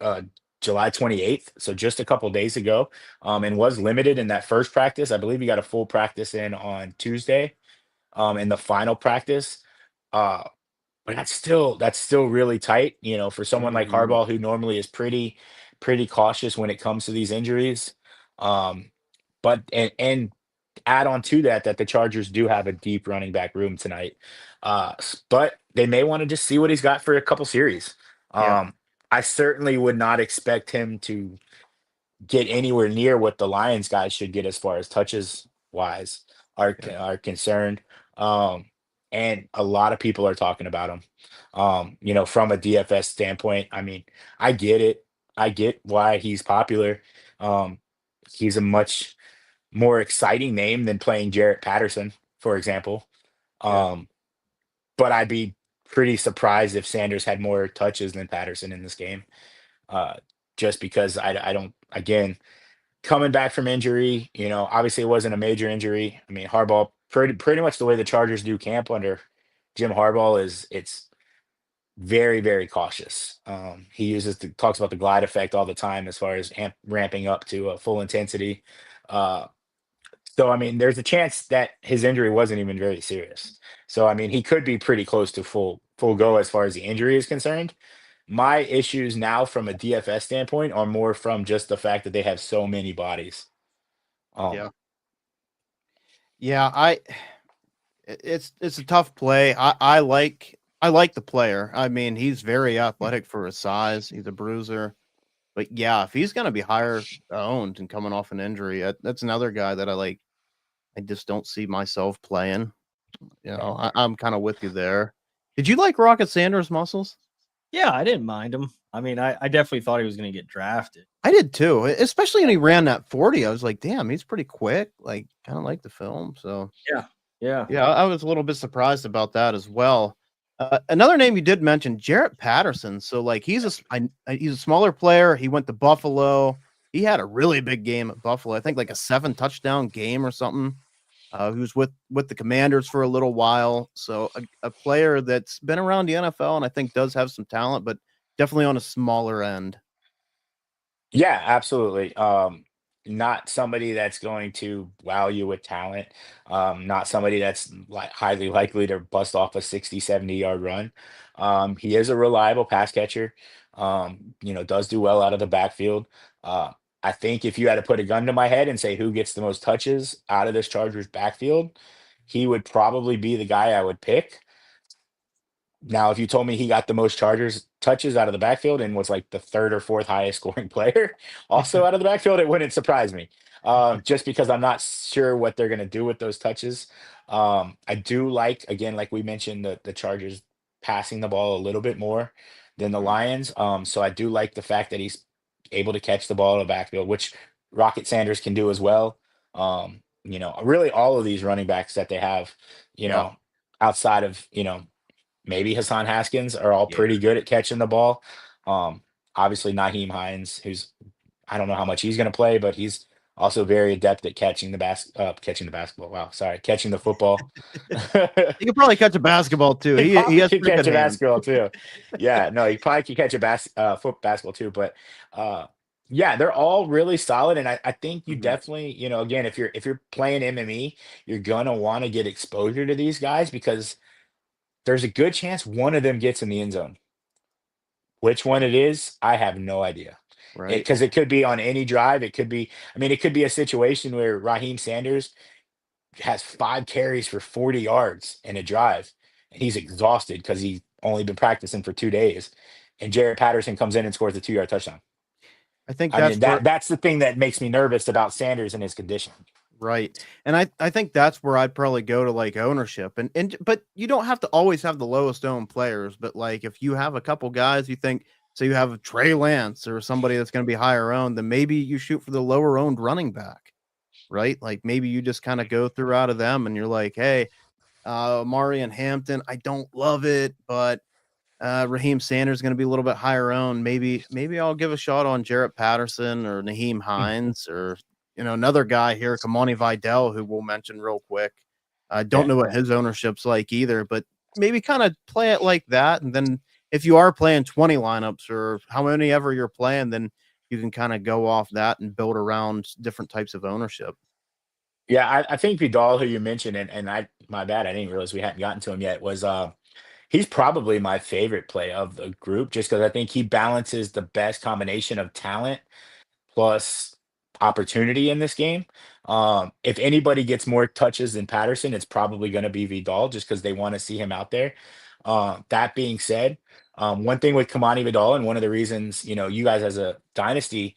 July 28th, so just a couple days ago, and was limited in that first practice. I believe he got a full practice in on Tuesday, in the final practice. Uh, but that's still really tight, for someone like Mhm. Harbaugh who normally is pretty cautious when it comes to these injuries. Um, but and add on to that the Chargers do have a deep running back room tonight. But they may want to just see what he's got for a couple series. Yeah. Um, I certainly would not expect him to get anywhere near what the Lions guys should get as far as touches wise Yeah. are concerned. Um, and a lot of people are talking about him. From a DFS standpoint, I mean, I get it. I get why he's popular. Um, he's a much more exciting name than playing Jarrett Patterson, for example. Yeah. Um, but I'd be pretty surprised if Sanders had more touches than Patterson in this game. Uh, just because I don't, again, coming back from injury, obviously it wasn't a major injury. I mean, Harbaugh, pretty much the way the Chargers do camp under Jim Harbaugh is it's very, very cautious. He talks about the glide effect all the time as far as ramping up to full intensity. Uh, so I mean, there's a chance that his injury wasn't even very serious. So I mean, he could be pretty close to full go as far as the injury is concerned. My issues now from a DFS standpoint are more from just the fact that they have so many bodies. Um, Yeah. Yeah, it's a tough play. I like the player. I mean, he's very athletic for his size. He's a bruiser. But yeah, if he's gonna be higher owned and coming off an injury, that's another guy that I like. I just don't see myself playing. I'm kind of with you there. Did you like Rocket Sanders' muscles? Yeah, I didn't mind him. I mean, I definitely thought he was going to get drafted. I did too, especially when he ran that 40. I was like, damn, he's pretty quick. Like, kind of like the film. So Yeah. yeah, I was a little bit surprised about that as well. Another name you did mention, Jarrett Patterson. So like he's he's a smaller player. He went to Buffalo. He had a really big game at Buffalo. I think like a 7 touchdown game or something. He was with the Commanders for a little while. So a player that's been around the NFL and I think does have some talent, but definitely on a smaller end. Yeah, absolutely. Not somebody that's going to wow you with talent. Not somebody that's like highly likely to bust off a 60, 70 yard run. He is a reliable pass catcher. Does do well out of the backfield. Uh, I think if you had to put a gun to my head and say who gets the most touches out of this Chargers backfield, he would probably be the guy I would pick. Now, if you told me he got the most Chargers touches out of the backfield and was like the third or fourth highest scoring player also out of the backfield, it wouldn't surprise me. Just because I'm not sure what they're going to do with those touches. I do like, again, like we mentioned, the Chargers passing the ball a little bit more than the Lions. So I do like the fact that he's able to catch the ball in the backfield, which Rocket Sanders can do as well. Really all of these running backs that they have, you Yeah. know, outside of, maybe Hassan Haskins are all Yeah. pretty good at catching the ball. Um, Obviously Naheem Hines, who's I don't know how much he's going to play, but he's also very adept at catching the basketball. Wow, sorry, catching the football. He could probably catch a basketball too. He He probably has could pretty catch good a hands. basketball too. Yeah, no, he probably could catch a foot basketball too. But uh, yeah, they're all really solid, and I think you Mhm. definitely, again, if you're playing MME, you're gonna want to get exposure to these guys because there's a good chance one of them gets in the end zone. Which one it is, I have no idea. Right. Because it could be on any drive. It could be, I mean, it could be a situation where Raheem Sanders has 5 carries for 40 yards in a drive, and he's exhausted because he's only been practicing for 2 days. And Jared Patterson comes in and scores a 2 yard touchdown. I think I that's mean, where that's the thing that makes me nervous about Sanders and his condition. right. And I think that's where I'd probably go to like ownership. And but you don't have to always have the lowest owned players, but like if you have a couple guys you think so you have Trey Lance or somebody that's going to be higher owned, then maybe you shoot for the lower owned running back, right? Like maybe you just kind of go through out of them and you're like, hey, Mari and Hampton, I don't love it, but Raheem Sanders is going to be a little bit higher owned. Maybe I'll give a shot on Jarrett Patterson or Naheem Hines or another guy here, Kamani Vidal, who we'll mention real quick. I don't Yeah. know what his ownership's like either, but maybe kind of play it like that. And then if you are playing 20 lineups or how many ever you're playing, then you can kind of go off that and build around different types of ownership. Yeah, I think Vidal, who you mentioned, and my bad, I didn't realize we hadn't gotten to him yet, was he's probably my favorite play of the group just because I think he balances the best combination of talent plus opportunity in this game. If anybody gets more touches than Patterson, it's probably going to be Vidal just because they want to see him out there. That being said, one thing with Kamani Vidal, and one of the reasons, you guys as a dynasty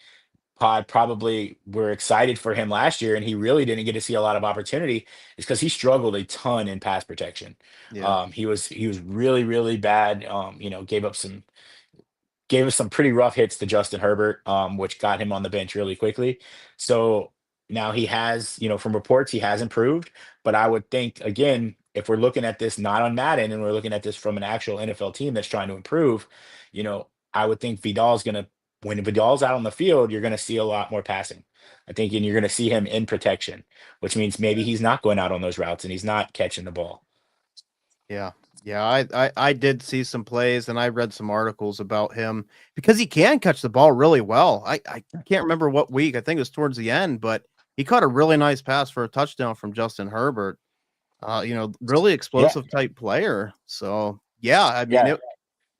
pod probably were excited for him last year, and he really didn't get to see a lot of opportunity, is because he struggled a ton in pass protection. Yeah. He was really, really bad. Gave us some pretty rough hits to Justin Herbert, which got him on the bench really quickly. So now he has, from reports, he has improved. But I would think, again, if we're looking at this not on Madden and we're looking at this from an actual NFL team that's trying to improve, I would think when Vidal's out on the field, you're going to see a lot more passing. I think, and you're going to see him in protection, which means maybe he's not going out on those routes and he's not catching the ball. Yeah. Yeah, I did see some plays and I read some articles about him because he can catch the ball really well. I can't remember what week. I think it was towards the end, but he caught a really nice pass for a touchdown from Justin Herbert. Really Yeah. explosive type player. So yeah, I mean Yeah.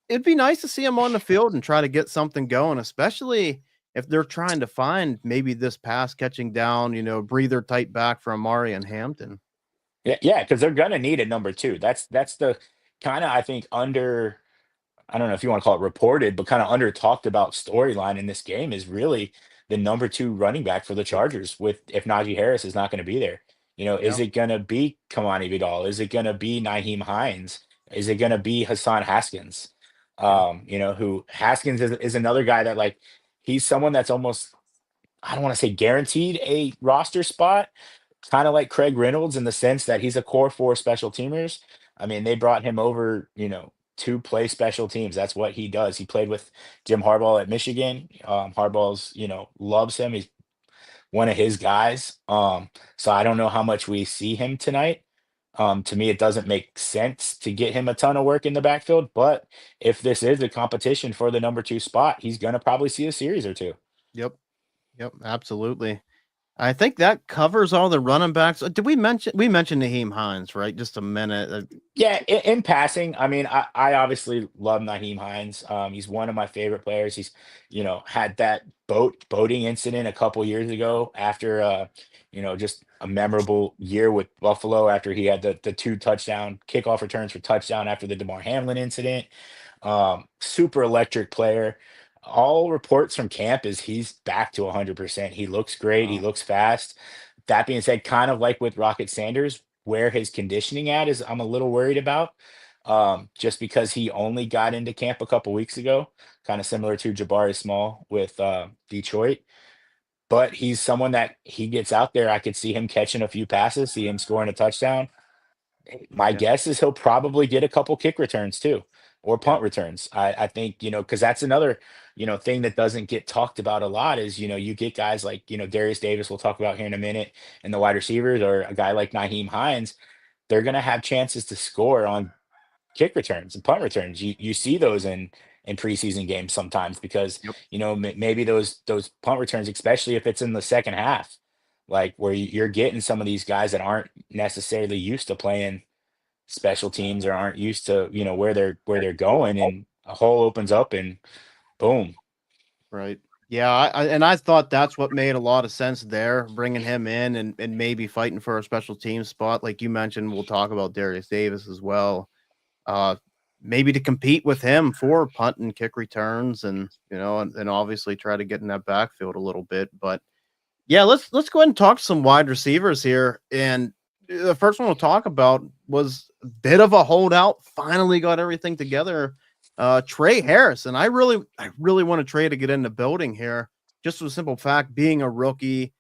it'd be nice to see him on the field and try to get something going, especially if they're trying to find maybe this pass catching down, breather type back for Amari and Hampton. Yeah, because they're gonna need a number two. That's the kind of, I think, I don't know if you want to call it reported, but kind of under talked about storyline in this game is really the number two running back for the Chargers. With if Najee Harris is not going to be there, is Yeah. it going to be Kamani Vidal? Is it going to be Naheem Hines? Is it going to be Hassan Haskins? Yeah. Who Haskins is another guy that, like, he's someone that's almost, I don't want to say guaranteed a roster spot, kind of like Craig Reynolds in the sense that he's a core four special teamers. I mean, they brought him over, to play special teams. That's what he does. He played with Jim Harbaugh at Michigan. Harbaugh's, loves him. He's one of his guys. So I don't know how much we see him tonight. To me, it doesn't make sense to get him a ton of work in the backfield. But if this is a competition for the number two spot, he's gonna probably see a series or two. Yep. Yep. Absolutely. I think that covers all the running backs. Did we mentioned Naheem Hines, right? Just a minute. Yeah, in passing, I mean, I obviously love Naheem Hines. He's one of my favorite players. He's, had that boating incident a couple years ago after, just a memorable year with Buffalo after he had the two touchdown kickoff returns for touchdown after the DeMar Hamlin incident. Super electric player. All reports from camp is he's back to 100%. He looks great. He Wow. looks fast. That being said, kind of like with Rocket Sanders, where his conditioning at is I'm a little worried about. Just because he only got into camp a couple weeks ago, kind of similar to Jabari Small with Detroit. But he's someone that he gets out there. I could see him catching a few passes, see him scoring a touchdown. My Yeah. guess is he'll probably get a couple kick returns too, or Yeah. punt returns. I think, because that's another, thing that doesn't get talked about a lot is, you get guys like, Darius Davis, we'll talk about here in a minute, and the wide receivers, or a guy like Naheem Hines, they're going to have chances to score on kick returns and punt returns. You see those in preseason games sometimes because, Yep. maybe those punt returns, especially if it's in the second half, like where you're getting some of these guys that aren't necessarily used to playing special teams or aren't used to, where they're going, and a hole opens up and boom. Right. Yeah. I thought that's what made a lot of sense there, bringing him in and maybe fighting for a special team spot, like you mentioned. We'll talk about Darius Davis as well. Uh, Maybe to compete with him for punt and kick returns, and and obviously try to get in that backfield a little bit. But yeah, let's go ahead and talk some wide receivers here. And the first one we'll talk about was a bit of a holdout. Finally got everything together. Trey Harris, and I really want to Trey to get in the building here. Just for the simple fact, being a rookie,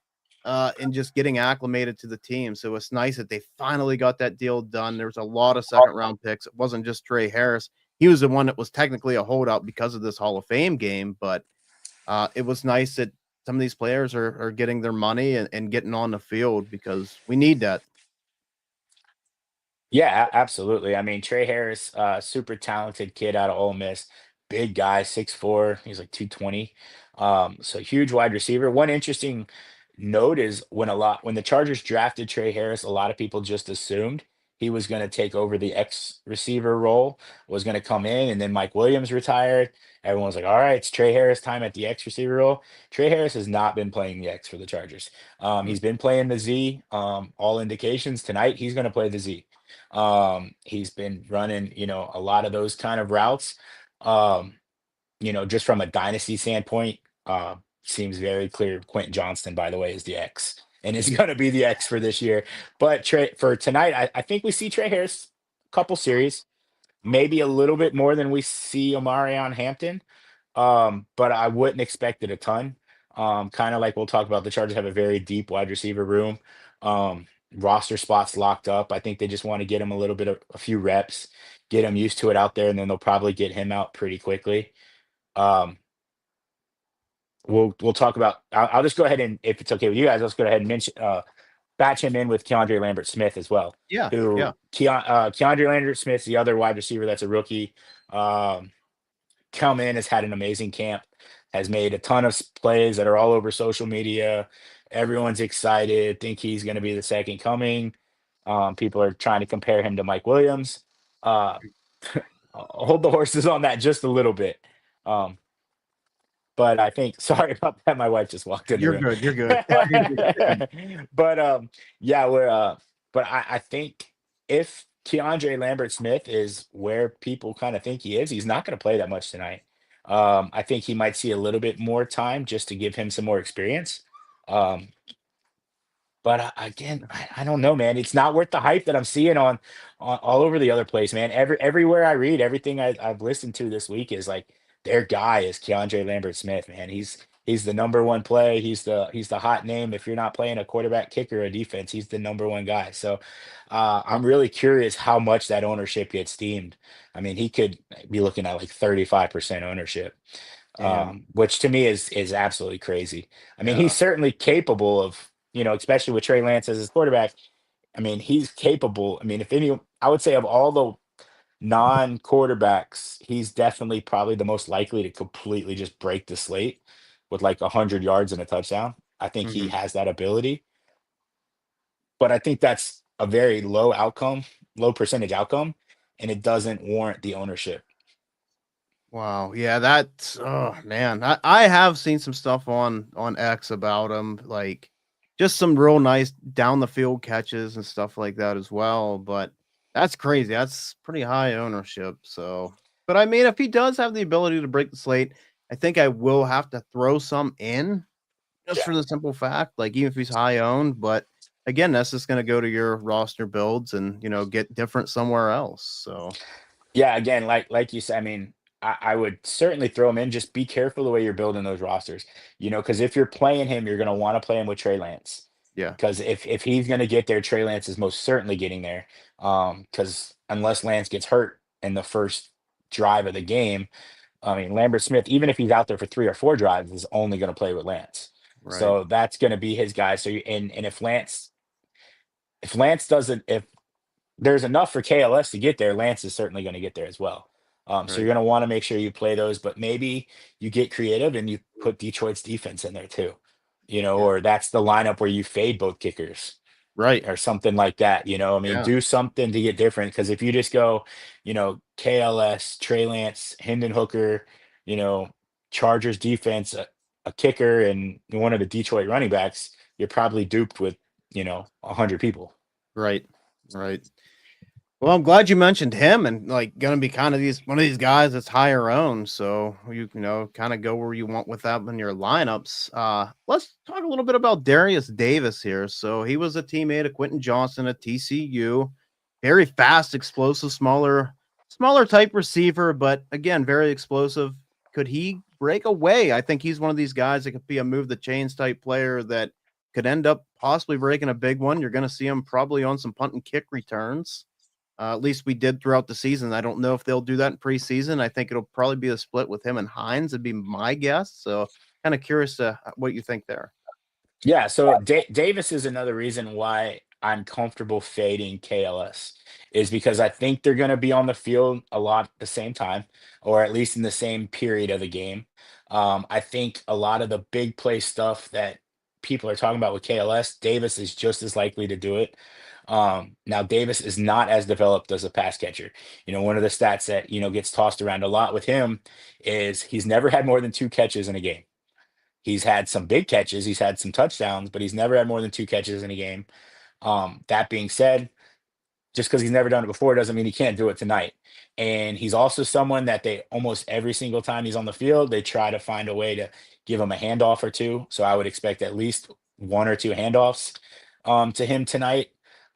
and just getting acclimated to the team. So it's nice that they finally got that deal done. There was a lot of second round picks. It wasn't just Trey Harris. He was the one that was technically a holdout because of this Hall of Fame game, but it was nice that some of these players are getting their money and getting on the field because we need that. Yeah, absolutely. I mean, Trey Harris, super talented kid out of Ole Miss, big guy, 6'4". He's like 220. So huge wide receiver. One interesting note is when the Chargers drafted Trey Harris, a lot of people just assumed he was going to take over the X receiver role, was going to come in, and then Mike Williams retired. Everyone was like, all right, it's Trey Harris time at the X receiver role. Trey Harris has not been playing the X for the Chargers. Mm. He's been playing the Z. All indications tonight he's going to play the Z. He's been running, a lot of those kind of routes. Um, just from a dynasty standpoint, seems very clear. Quentin Johnston, by the way, is the X and is going to be the X for this year. But Trey, for tonight, I think we see Trey Harris a couple series, maybe a little bit more than we see Omarion Hampton. But I wouldn't expect it a ton. Kind of like we'll talk about, the Chargers have a very deep wide receiver room. Roster spots locked up. I think they just want to get him a little bit of a few reps, get him used to it out there, and then they'll probably get him out pretty quickly. Um, we'll talk about. I'll just go ahead and, if it's okay with you guys, let's go ahead and mention batch him in with Keandre Lambert Smith as well. Yeah, Who yeah. Keandre Lambert Smith, the other wide receiver that's a rookie. Come in, has had an amazing camp, has made a ton of plays that are all over social media. Everyone's excited, think he's going to be the second coming. People are trying to compare him to Mike Williams. Uh, I'll hold the horses on that just a little bit. Um, but I think, sorry about that. My wife just walked in the You're room. good. You're good. No, you're good. But yeah, but I think if Keandre Lambert Smith is where people kind of think he is, he's not going to play that much tonight. I think he might see a little bit more time just to give him some more experience. Um, but again, I don't know, man. It's not worth the hype that I'm seeing on all over the other place, man. Everywhere I read, everything I've listened to this week is like their guy is Keandre Lambert Smith, man. He's the number one play. He's the hot name. If you're not playing a quarterback, kicker, or defense, he's the number one guy. So I'm really curious how much that ownership gets steamed. I mean, he could be looking at like 35% ownership, Damn. which to me is absolutely crazy. I mean, Yeah. he's certainly capable of, especially with Trey Lance as his quarterback. I mean, he's capable. I mean, if any, I would say of all the non-quarterbacks, he's definitely probably the most likely to completely just break the slate with like 100 yards and a touchdown. I think he Mhm. has that ability, but I think that's a very low percentage outcome, and it doesn't warrant the ownership. Wow. Yeah, that's oh man. I have seen some stuff on X about him, like just some real nice down the field catches and stuff like that as well. But that's crazy. That's pretty high ownership. So, but I mean, if he does have the ability to break the slate, I think I will have to throw some in just Yeah. for the simple fact, like even if he's high owned. But again, that's just going to go to your roster builds and get different somewhere else. So Yeah, again, like you said, I mean, I would certainly throw him in. Just be careful the way you're building those rosters, because if you're playing him, you're going to want to play him with Trey Lance. yeah, Because if he's going to get there, Trey Lance is most certainly getting there. Because unless Lance gets hurt in the first drive of the game, I mean, Lambert Smith, even if he's out there for 3 or 4 drives, is only going to play with Lance. right, So that's going to be his guy. So and if Lance doesn't, if there's enough for KLS to get there, Lance is certainly going to get there as well. So you're right, going to want to make sure you play those, but maybe you get creative and you put Detroit's defense in there too, yeah, or that's the lineup where you fade both kickers right, or something like that. I mean, yeah, do something to get different, because if you just go, KLS, Trey Lance, Hendon Hooker, you know, Chargers defense, a kicker, and one of the Detroit running backs, you're probably duped with, 100 people. right, right. Well, I'm glad you mentioned him and like gonna be kind of one of these guys that's higher owned. So you kind of go where you want with that in your lineups. Let's talk a little bit about Darius Davis here. So he was a teammate of Quentin Johnson at TCU. Very fast, explosive, smaller type receiver, but again, very explosive. Could he break away? I think he's one of these guys that could be a move the chains type player that could end up possibly breaking a big one. You're going to see him probably on some punt and kick returns. At least we did throughout the season. I don't know if they'll do that in preseason. I think it'll probably be a split with him and Hines, would be my guess. So kind of curious to what you think there. Yeah, so Davis is another reason why I'm comfortable fading KLS, is because I think they're going to be on the field a lot at the same time, or at least in the same period of the game. I think a lot of the big play stuff that people are talking about with KLS, Davis is just as likely to do it. Now, Davis is not as developed as a pass catcher. One of the stats that gets tossed around a lot with him is he's never had more than 2 catches in a game. He's had some big catches, he's had some touchdowns, but he's never had more than 2 catches in a game. That being said, just because he's never done it before doesn't mean he can't do it tonight. And he's also someone that they almost every single time he's on the field, they try to find a way to give him a handoff or two. So I would expect at least 1 or 2 handoffs to him tonight.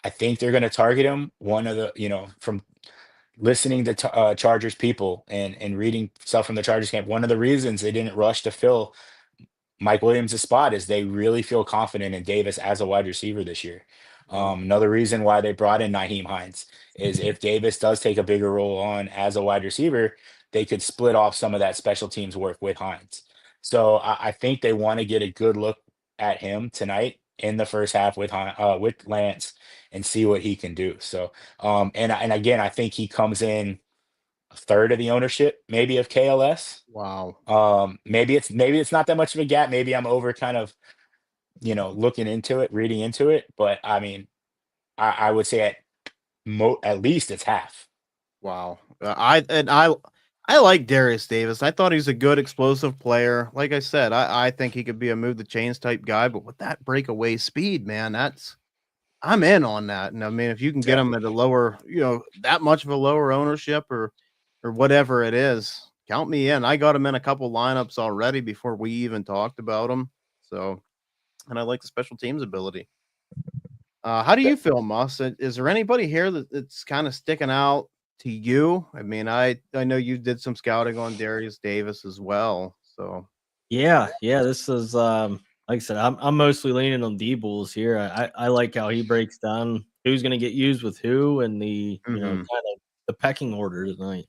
I think they're going to target him. One of the, from listening to Chargers people and reading stuff from the Chargers camp, one of the reasons they didn't rush to fill Mike Williams' spot is they really feel confident in Davis as a wide receiver this year. Mm, Another reason why they brought in Naheem Hines is if Davis does take a bigger role on as a wide receiver, they could split off some of that special teams work with Hines. So I think they want to get a good look at him tonight in the first half with Lance and see what he can do. So and again, I think he comes in a third of the ownership, maybe, of KLS. wow. Maybe it's not that much of a gap. Maybe I'm over kind of, looking into it, reading into it. But I mean, I would say at least it's half. Wow. I like Darius Davis. I thought he's a good explosive player. Like I said, I think he could be a move the chains type guy, but with that breakaway speed, man, that's I'm in on that. And I mean, if you can get Yeah. him at a lower, that much of a lower ownership or whatever it is, count me in. I got him in a couple lineups already before we even talked about him. So, and I like the special teams ability. How do you feel, Muss? Is there anybody here that's kind of sticking out to you? I mean, I know you did some scouting on Darius Davis as well. So Yeah, this is like I said, I'm mostly leaning on D Bulls here. I like how he breaks down who's going to get used with who and the kind of the pecking order tonight.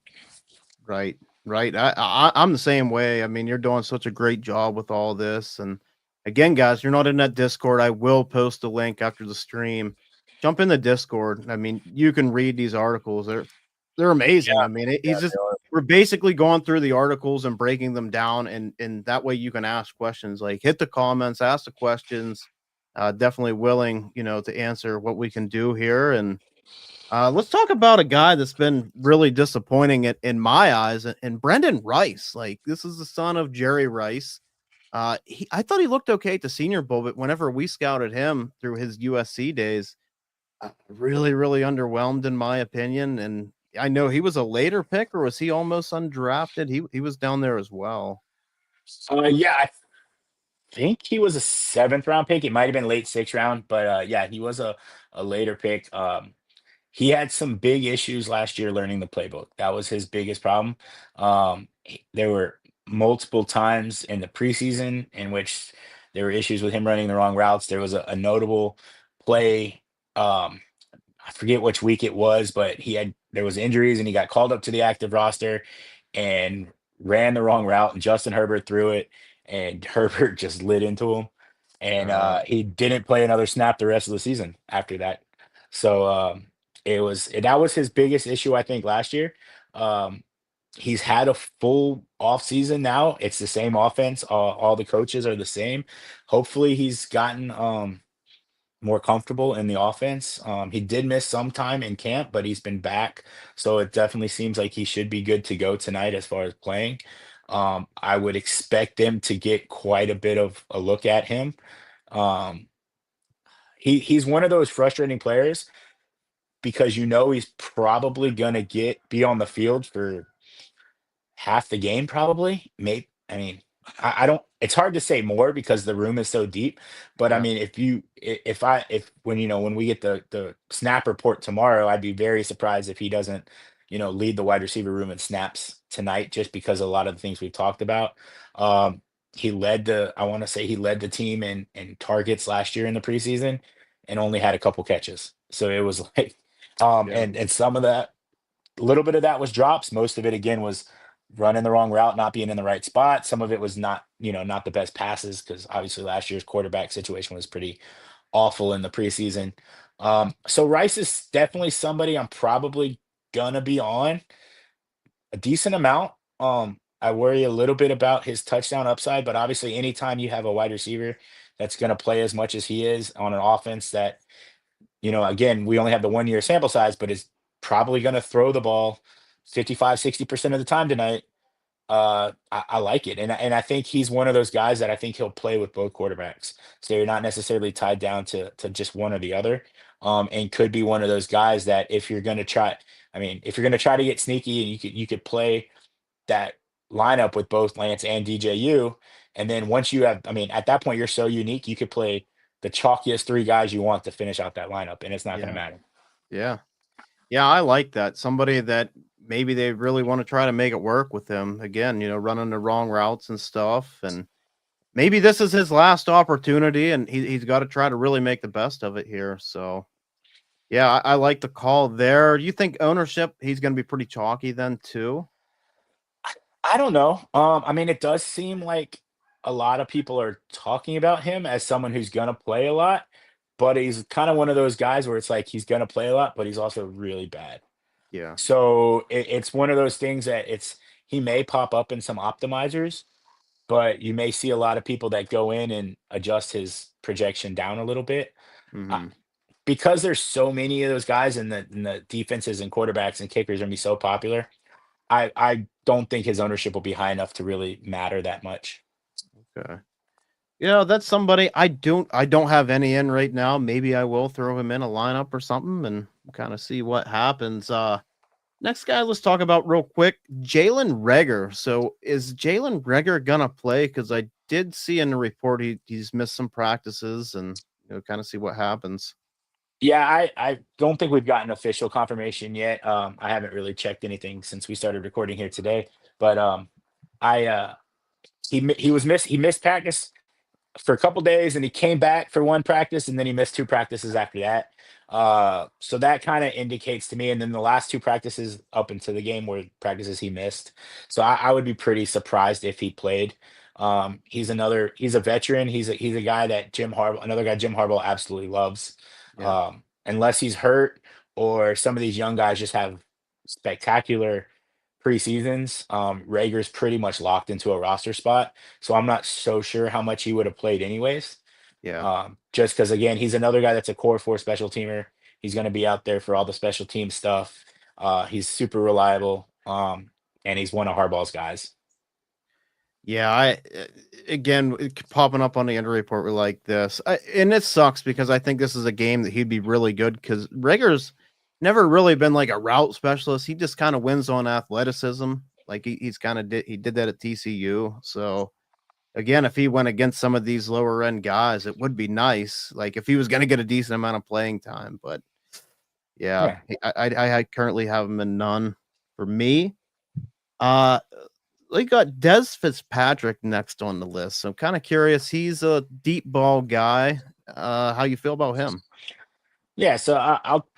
right, right. I'm the same way. I mean, you're doing such a great job with all this. And again, guys, you're not in that Discord. I will post a link after the stream. Jump in the Discord. I mean, you can read these articles. They're amazing. I mean, he's just we're basically going through the articles and breaking them down, and that way you can ask questions. Like hit the comments, ask the questions. Definitely willing, to answer what we can do here. And let's talk about a guy that's been really disappointing in my eyes, and Brendan Rice. Like this is the son of Jerry Rice. I thought he looked okay at the Senior Bowl, but whenever we scouted him through his USC days, really, really underwhelmed in my opinion. And I know he was a later pick, or was he almost undrafted? He was down there as well. Yeah, I think he was a 7th round pick. It might have been late 6th round, but yeah, he was a later pick. He had some big issues last year learning the playbook. That was his biggest problem. There were multiple times in the preseason in which there were issues with him running the wrong routes. There was a notable play. I forget which week it was, but there was injuries and he got called up to the active roster and ran the wrong route. And Justin Herbert threw it, and Herbert just lit into him, and he didn't play another snap the rest of the season after that. So that was his biggest issue, I think, last year. Um, he's had a full off season now. It's the same offense. All the coaches are the same. Hopefully, he's gotten more comfortable in the offense. He did miss some time in camp, but he's been back. So it definitely seems like he should be good to go tonight as far as playing. I would expect them to get quite a bit of a look at him. Um, he's one of those frustrating players because he's probably gonna be on the field for half the game probably. Maybe I mean, I don't it's hard to say more because the room is so deep, but I Yeah, mean, if when we get the snap report tomorrow, I'd be very surprised if he doesn't, lead the wide receiver room in snaps tonight just because of a lot of the things we've talked about. Um, I want to say he led the team in targets last year in the preseason and only had a couple catches. So it was like yeah, and some of that a little bit of that was drops. Most of it again was running the wrong route, not being in the right spot. Some of it was not the best passes because obviously last year's quarterback situation was pretty awful in the preseason. So Rice is definitely somebody I'm probably gonna be on a decent amount. I worry a little bit about his touchdown upside, but obviously anytime you have a wide receiver that's gonna play as much as he is on an offense that again, we only have the 1 year sample size, but is probably going to throw the ball 55, 60% of the time tonight. I like it. And I think he's one of those guys that I think he'll play with both quarterbacks. So you're not necessarily tied down to just one or the other. And could be one of those guys that if you're going to if you're going to try to get sneaky and you could play that lineup with both Lance and DJU. And then once you at that point, you're so unique, you could play the chalkiest 3 guys you want to finish out that lineup, and it's not going to yeah, matter. yeah, yeah. I like that. Somebody that maybe they really want to try to make it work with him again. Running the wrong routes and stuff, and maybe this is his last opportunity, and he's got to try to really make the best of it here. So, yeah, I like the call there. You think ownership? He's going to be pretty chalky then too. I don't know. It does seem like a lot of people are talking about him as someone who's going to play a lot, but he's kind of one of those guys where it's like he's going to play a lot, but he's also really bad. Yeah. So it's one of those things that he may pop up in some optimizers, but you may see a lot of people that go in and adjust his projection down a little bit. Uh, Hmm. because there's so many of those guys in the defenses and quarterbacks and kickers are gonna be so popular. I don't think his ownership will be high enough to really matter that much. Okay. Yeah, that's somebody I don't have any in right now. Maybe I will throw him in a lineup or something and kind of see what happens. Next guy, let's talk about real quick, Jalen Reagor. So is Jalen Reagor gonna play? Because I did see in the report he's missed some practices and kind of see what happens. Yeah, I don't think we've gotten official confirmation yet. I haven't really checked anything since we started recording here today, but I he missed practice for a couple days and he came back for one practice and then he missed two practices after that. So that kind of indicates to me, and then the last two practices up into the game were practices he missed. So I would be pretty surprised if he played. He's a veteran. He's a guy that another guy Jim Harbaugh absolutely loves. Yeah, Unless he's hurt or some of these young guys just have spectacular preseasons. Rager's pretty much locked into a roster spot, so I'm not so sure how much he would have played anyways. yeah. Just because again, he's another guy that's a core four special teamer. He's going to be out there for all the special team stuff. He's super reliable, and he's one of Harbaugh's guys. Yeah, again popping up on the injury report like this, and it sucks because I think this is a game that he'd be really good because Rager's never really been like a route specialist. He just kind of wins on athleticism. Like he's kind of he did that at TCU. So again, if he went against some of these lower end guys, it would be nice. Like if he was going to get a decent amount of playing time. But yeah, Yeah. I currently have him in none for me. Uh, we got Des Fitzpatrick next on the list. So I'm kind of curious. He's a deep ball guy. How you feel about him? Yeah, so I'll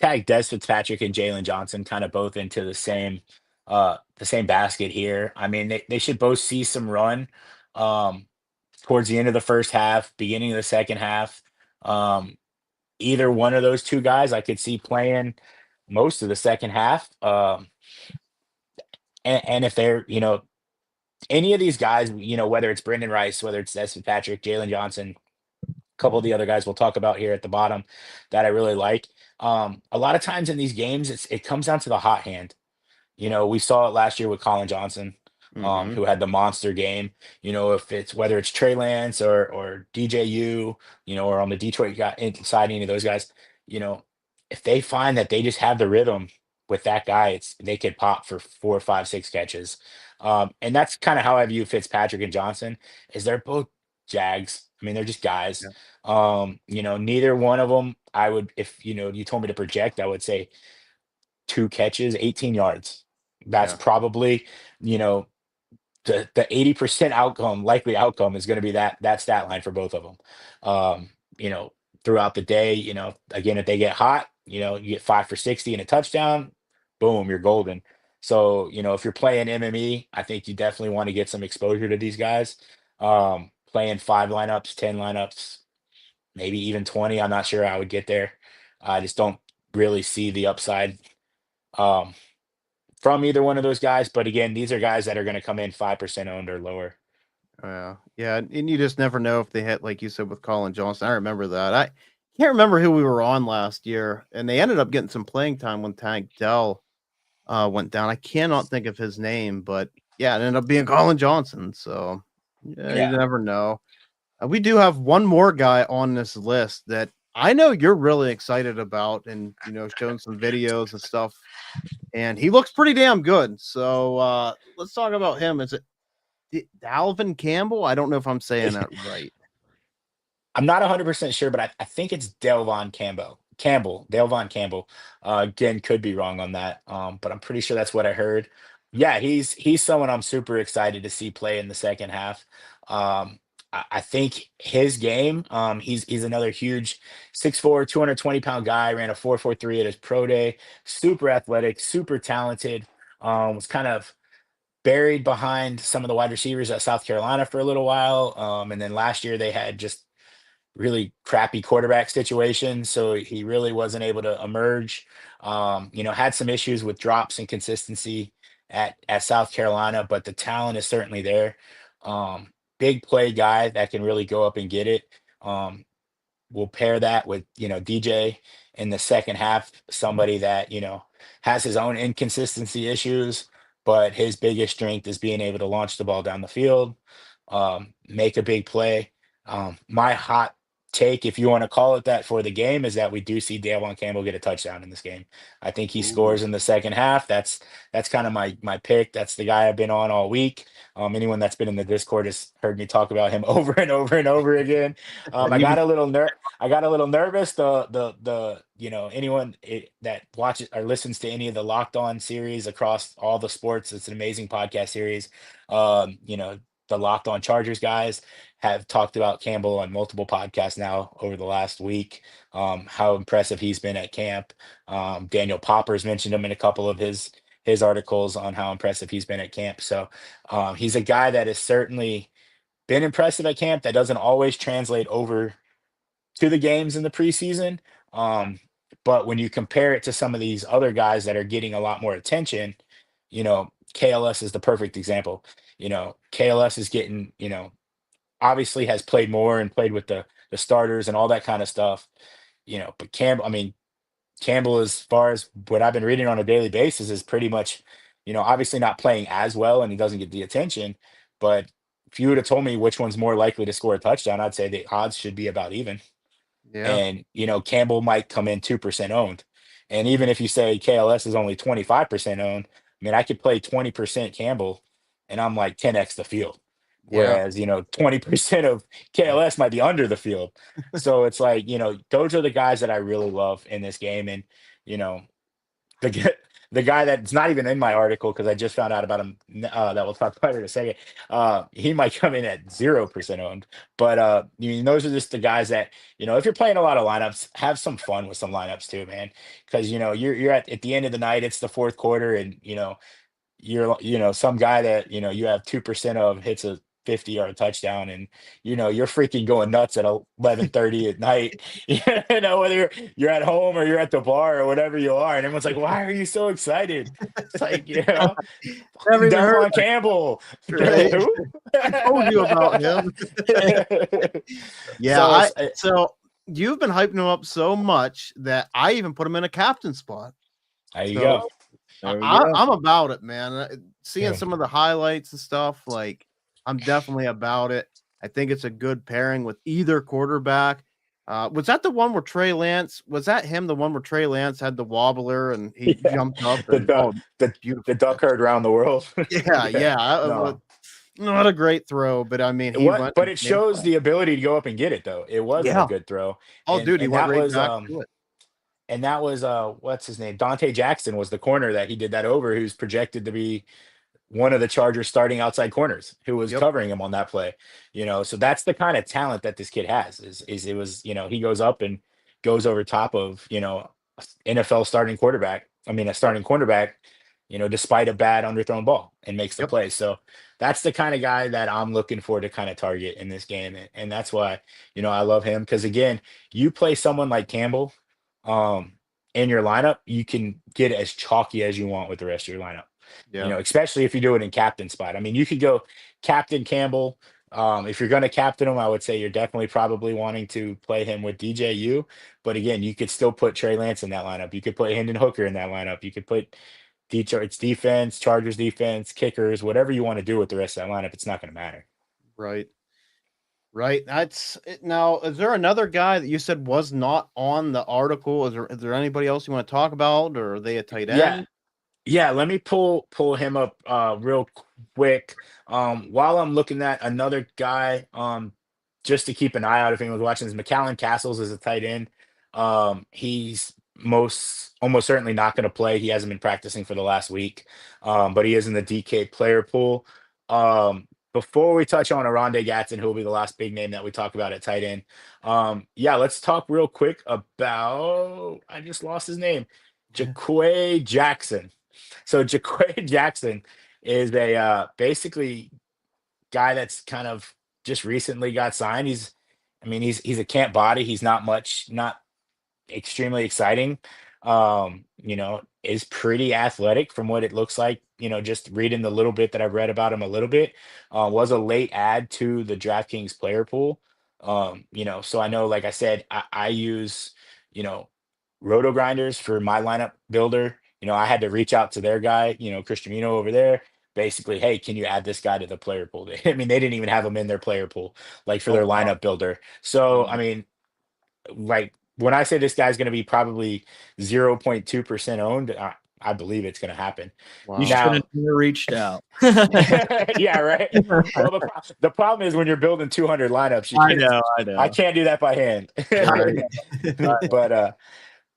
tag Des Fitzpatrick and Jalen Johnson kind of both into the same basket here. I mean, they should both see some run um towards the end of the first half, beginning of the second half. Um, Either one of those two guys I could see playing most of the second half. And if they're, any of these guys, whether it's Brendan Rice, whether it's Des Fitzpatrick, Jalen Johnson, couple of the other guys we'll talk about here at the bottom that I really like. A lot of times in these games, it comes down to the hot hand. We saw it last year with Colin Johnson, Mm-hmm. who had the monster game. If it's whether it's Trey Lance or DJU, or on the Detroit guy inside any of those guys, you know, if they find that they just have the rhythm with that guy, they could pop for 4, 5, 6 catches. And that's kind of how I view Fitzpatrick and Johnson, is they're both Jags. I mean, they're just guys. Yeah. Neither one of them, I would, if you told me to project, I would say two catches, 18 yards. That's Yeah. probably, you know, the 80% likely outcome is going to be that stat line for both of them. Um, you know, Throughout the day, again, if they get hot, you get 5 for 60 and a touchdown, boom, you're golden. So, if you're playing MME, I think you definitely want to get some exposure to these guys. Playing 5 lineups, 10 lineups, maybe even 20. I'm not sure I would get there. I just don't really see the upside um, from either one of those guys. But again, these are guys that are going to come in 5% owned or lower. Yeah, yeah, and you just never know if they hit, like you said, with Colin Johnson. I remember that. I can't remember who we were on last year, and they ended up getting some playing time when Tank Dell went down. I cannot think of his name, but yeah, it ended up being Colin Johnson. So yeah, you Yeah. never know. We do have one more guy on this list that I know you're really excited about, and showing some videos and stuff, and he looks pretty damn good. So let's talk about him. Is it Dalvin Campbell? I don't know if I'm saying that right. I'm not 100% sure, but I think it's Delvon Delvon Campbell. Again, could be wrong on that, but I'm pretty sure that's what I heard. Yeah, he's someone I'm super excited to see play in the second half. I think his game, he's another huge 6'4", 220-pound guy, ran a 4.43 at his pro day, super athletic, super talented, was kind of buried behind some of the wide receivers at South Carolina for a little while. And then last year they had just really crappy quarterback situation, so he really wasn't able to emerge. Had some issues with drops and consistency at South Carolina, but the talent is certainly there. Big play guy that can really go up and get it. We'll pair that with DJ in the second half, somebody that has his own inconsistency issues, but his biggest strength is being able to launch the ball down the field. make a big play. My hot take, if you want to call it that, for the game is that we do see Davon Campbell get a touchdown in this game. I think he Ooh. scores in the second half. That's kind of my pick. That's the guy I've been on all week. Anyone that's been in the Discord has heard me talk about him over and over and over again. And I you, got a little I got a little nervous. The anyone that watches or listens to any of the Locked On series across all the sports, it's an amazing podcast series. The Locked On Chargers guys have talked about Campbell on multiple podcasts now over the last week. How impressive he's been at camp. Daniel Popper's mentioned him in a couple of his articles on how impressive he's been at camp. So he's a guy that has certainly been impressive at camp. That doesn't always translate over to the games in the preseason. Um, but when you compare it to some of these other guys that are getting a lot more attention, KLS is the perfect example. KLS is getting, obviously has played more and played with the starters and all that kind of stuff. But Campbell, I mean, Campbell, as far as what I've been reading on a daily basis, is pretty much, obviously not playing as well and he doesn't get the attention. But if you would have told me which one's more likely to score a touchdown, I'd say the odds should be about even. yeah, And Campbell might come in 2% owned, and even if you say KLS is only 25% owned, I mean, I could play 20% Campbell and I'm like 10x the field, yeah, whereas 20% of KLS might be under the field. So it's like, those are the guys that I really love in this game. And you know the g- the guy that's not even in my article, because I just found out about him, that we'll talk about in a second. He might come in at 0% owned, but those are just the guys that, if you're playing a lot of lineups, have some fun with some lineups too, man. Because you're at the end of the night, it's the fourth quarter, and you're some guy that you have 2% of hits a 50-yard touchdown, and you're freaking going nuts at 11:30 at night. Whether you're at home or you're at the bar or whatever you are, and everyone's like, why are you so excited? It's like, never fucking even heard Devon Campbell. right? Who? I told you about him. Yeah, So it's so you've been hyping him up so much that I even put him in a captain spot. there you So go. There we go. I'm about it, man. Seeing Yeah. some of the highlights and stuff, like I'm definitely about it. I think it's a good pairing with either quarterback. Was that the one where Trey Lance? Was that him? The one where Trey Lance had the wobbler and he Yeah. jumped up The and duck, the beautiful. duck herd around the world. Yeah, yeah. No. Not a great throw, but I mean, he What? went But and it made a shows play. the ability to go up and get it, though. It wasn't a Yeah. good throw, Oh, and dude, he and went that right was back to it. and that was what's his name? Dante Jackson was the corner that he did that over, who's projected to be one of the Chargers starting outside corners, who was Yep. covering him on that play. So that's the kind of talent that this kid has. Is it was he goes up and goes over top of NFL starting quarterback. I mean, a starting cornerback. Despite a bad underthrown ball, and makes the Yep. play. So that's the kind of guy that I'm looking for to kind of target in this game, and that's why I love him, because again, you play someone like Campbell um, in your lineup, you can get as chalky as you want with the rest of your lineup. Yeah. Especially if you do it in captain spot. I mean, you could go captain Campbell. If you're going to captain him, I would say you're definitely probably wanting to play him with DJU. But again, you could still put Trey Lance in that lineup. You could put Hendon Hooker in that lineup. You could put Detroit's defense, Chargers defense, kickers, whatever you want to do with the rest of that lineup. It's not going to matter. Right. Right. That's it. Now, is there another guy that you said was not on the article? Is there anybody else you want to talk about, or are they a tight Yeah. end? Yeah, let me pull him up real quick. While I'm looking at another guy, just to keep an eye out if anyone's watching, is McAllen Castles is a tight end. He's almost certainly not going to play. He hasn't been practicing for the last week, but he is in the DK player pool. Before we touch on Aronde Gatson, who will be the last big name that we talk about at tight end, yeah, let's talk real quick about, I just lost his name, Jaquay Jackson. So Jaquay Jackson is a basically guy that's kind of just recently got signed. He's a camp body. He's not extremely exciting. Is pretty athletic from what it looks like. Just reading the little bit that I've read about him a little bit. Was a late add to the DraftKings player pool. So I know, like I said, I use, Roto Grinders for my lineup builder. I had to reach out to their guy, Christian Mino over there, basically, hey, can you add this guy to the player pool? I mean, they didn't even have him in their player pool, like for Oh their wow. lineup builder. So, Wow. I mean, like when I say this guy's going to be probably 0.2% owned, I believe it's going to happen. You Wow. should have Now, never reached out. yeah, right. Well, the problem is when you're building 200 lineups, you I can't. know, I I know. can't do that by hand. Right.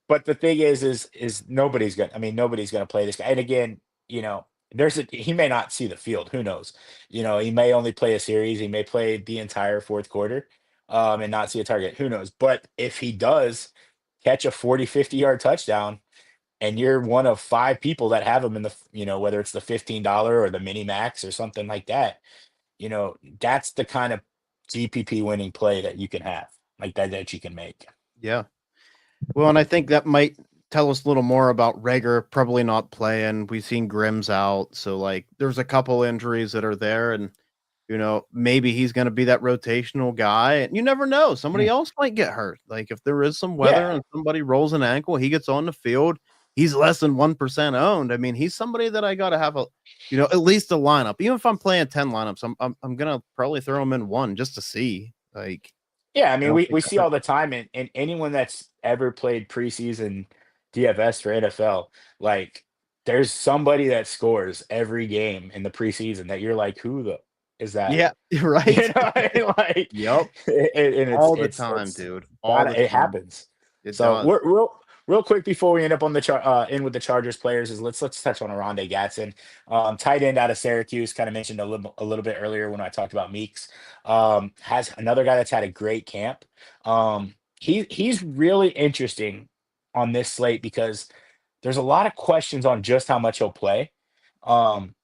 But the thing is nobody's gonna. I mean, nobody's gonna play this guy. And again, he may not see the field. Who knows? He may only play a series. He may play the entire fourth quarter, and not see a target. Who knows? But if he does catch a 40, 50-yard touchdown, and you're one of 5 people that have him in the, whether it's the $15 or the mini max or something like that, that's the kind of GPP winning play that you can have, like that you can make. Yeah. Well, and I think that might tell us a little more about Rager probably not playing. We've seen Grimm's out, so like there's a couple injuries that are there, and maybe he's going to be that rotational guy. And you never know; somebody else might get hurt. Like if there is some weather Yeah. and somebody rolls an ankle, he gets on the field. He's less than 1% owned. I mean, he's somebody that I got to have at least a lineup. Even if I'm playing 10 lineups, I'm gonna probably throw him in one just to see. Like, Yeah, I I mean, don't we think see all the time, and anyone that's ever played preseason DFS for NFL, like there's somebody that scores every game in the preseason that you're like, who the is that? yeah, you're right. I mean, like, Yep. and All the time, dude. All the it time. happens. It So does. we're real quick before we end up on the in with the Chargers players is let's touch on Aronde Gatson, tight end out of Syracuse. Kind of mentioned a little bit earlier when I talked about Meeks. Has another guy that's had a great camp. He's really interesting on this slate because there's a lot of questions on just how much he'll play. Um,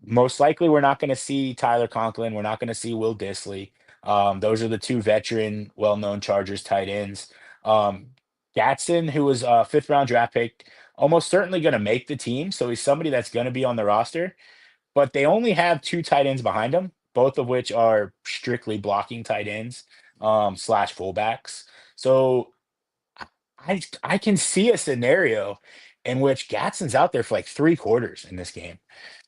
Most likely, we're not going to see Tyler Conklin. We're not going to see Will Disley. Those are the 2 veteran, well-known Chargers tight ends. Um, Gatson, who was a 5th-round draft pick, almost certainly going to make the team. So he's somebody that's going to be on the roster. But they only have 2 tight ends behind him, both of which are strictly blocking tight ends slash fullbacks. So I can see a scenario in which Gatson's out there for like 3 quarters in this game.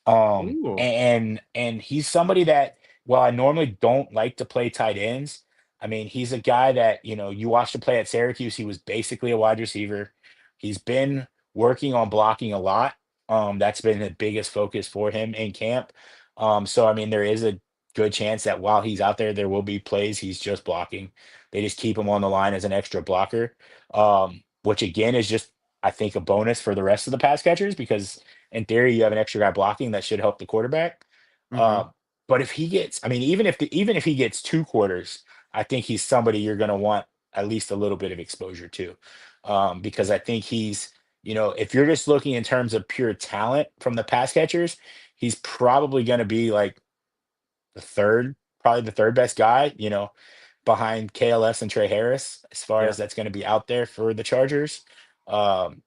Ooh. And he's somebody that, while I normally don't like to play tight ends, I mean, he's a guy that, you watched him play at Syracuse. He was basically a wide receiver. He's been working on blocking a lot. That's been the biggest focus for him in camp. So I mean, there is a good chance that while he's out there, there will be plays he's just blocking. They just keep him on the line as an extra blocker, which again is just, I think, a bonus for the rest of the pass catchers because in theory, you have an extra guy blocking that should help the quarterback. Mhm. But if he gets, I mean, even if he gets 2 quarters, I think he's somebody you're going to want at least a little bit of exposure to, because I think he's, if you're just looking in terms of pure talent from the pass catchers, he's probably going to be like probably the third best guy, behind KLS and Trey Harris, as far Yeah. as that's going to be out there for the Chargers. And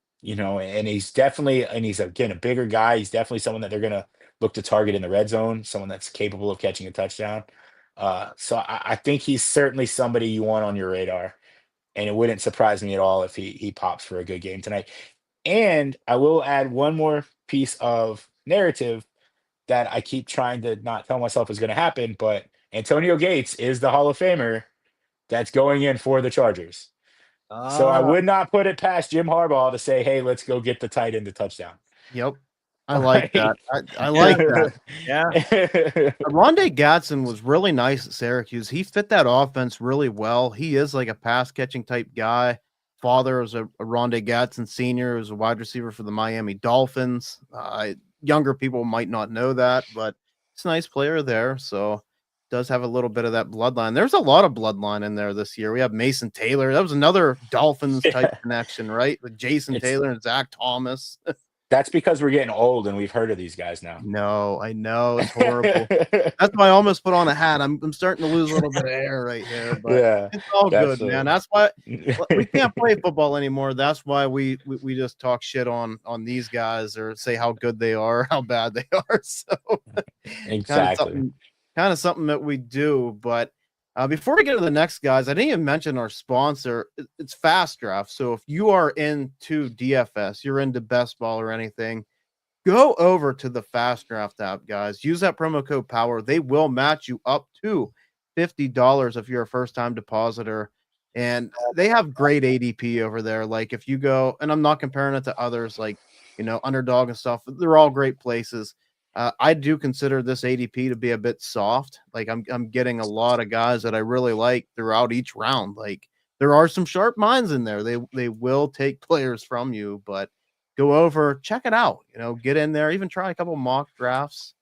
he's again a bigger guy. He's definitely someone that they're going to look to target in the red zone, someone that's capable of catching a touchdown. So I think he's certainly somebody you want on your radar. And it wouldn't surprise me at all if he pops for a good game tonight. And I will add one more piece of narrative that I keep trying to not tell myself is going to happen, but Antonio Gates is the Hall of Famer that's going in for the Chargers. So I would not put it past Jim Harbaugh to say, "Hey, let's go get the tight end to touchdown." Yep. I like that. Like, I like that. Yeah. Rondé Gatson was really nice at Syracuse. He fit that offense really well. He is like a pass catching type guy. Father was a Rondé Gatson senior, was a wide receiver for the Miami Dolphins. Younger people might not know that, but it's a nice player there. So does have a little bit of that bloodline. There's a lot of bloodline in there this year. We have Mason Taylor. That was another Dolphins type yeah, connection, right? With Jason it's Taylor and Zach Thomas. that's because we're getting old and we've heard of these guys now. No, I know it's horrible. That's why I almost put on a hat. I'm starting to lose a little bit of hair right here, but Yeah, it's all good, that's man. That's why we can't play football anymore. That's why we just talk shit on these guys or say how good they are, how bad they are. So exactly. kind of something that we do. But before we get to the next guys, I didn't even mention our sponsor. It's Fast Draft. So if you are into DFS, you're into best ball or anything, Go over to the Fast Draft app, guys. Use that promo code POWER. They will match you up to $50 if you're a first-time depositor. And they have great ADP over there. Like if you go, and I'm not comparing it to others like, Underdog and stuff. They're all great places. I do consider this ADP to be a bit soft. Like I'm getting a lot of guys that I really like throughout each round. Like there are some sharp minds in there. They will take players from you, but go over, check it out, get in there, even try a couple mock drafts,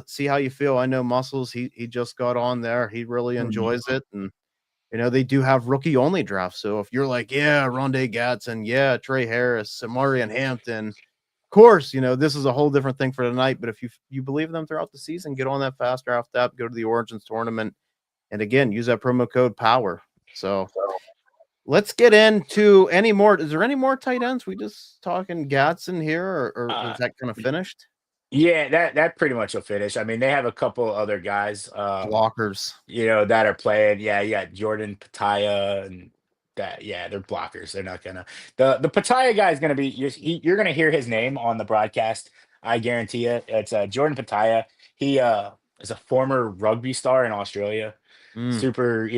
see how you feel. I know Muscles, he just got on there. He really enjoys it. And, they do have rookie only drafts. So if you're like, yeah, Rondé Gatson, yeah, Trey Harris, Marion Hampton, of course, this is a whole different thing for tonight. But if you believe in them throughout the season, get on that Fast Draft app, go to the Origins tournament. And again, use that promo code POWER. So let's get into any more. Is there any more tight ends? We just talking Gatson here, or is that kind of finished? Yeah, that pretty much will finish. I mean, they have a couple other guys, Blockers. that are playing. Yeah, you got Jordan Pataya and that. Yeah, they're blockers. They're not gonna. The Pataya guy is gonna be. You're gonna hear his name on the broadcast. I guarantee you. It's Jordan Pataya. He is a former rugby star in Australia. Super,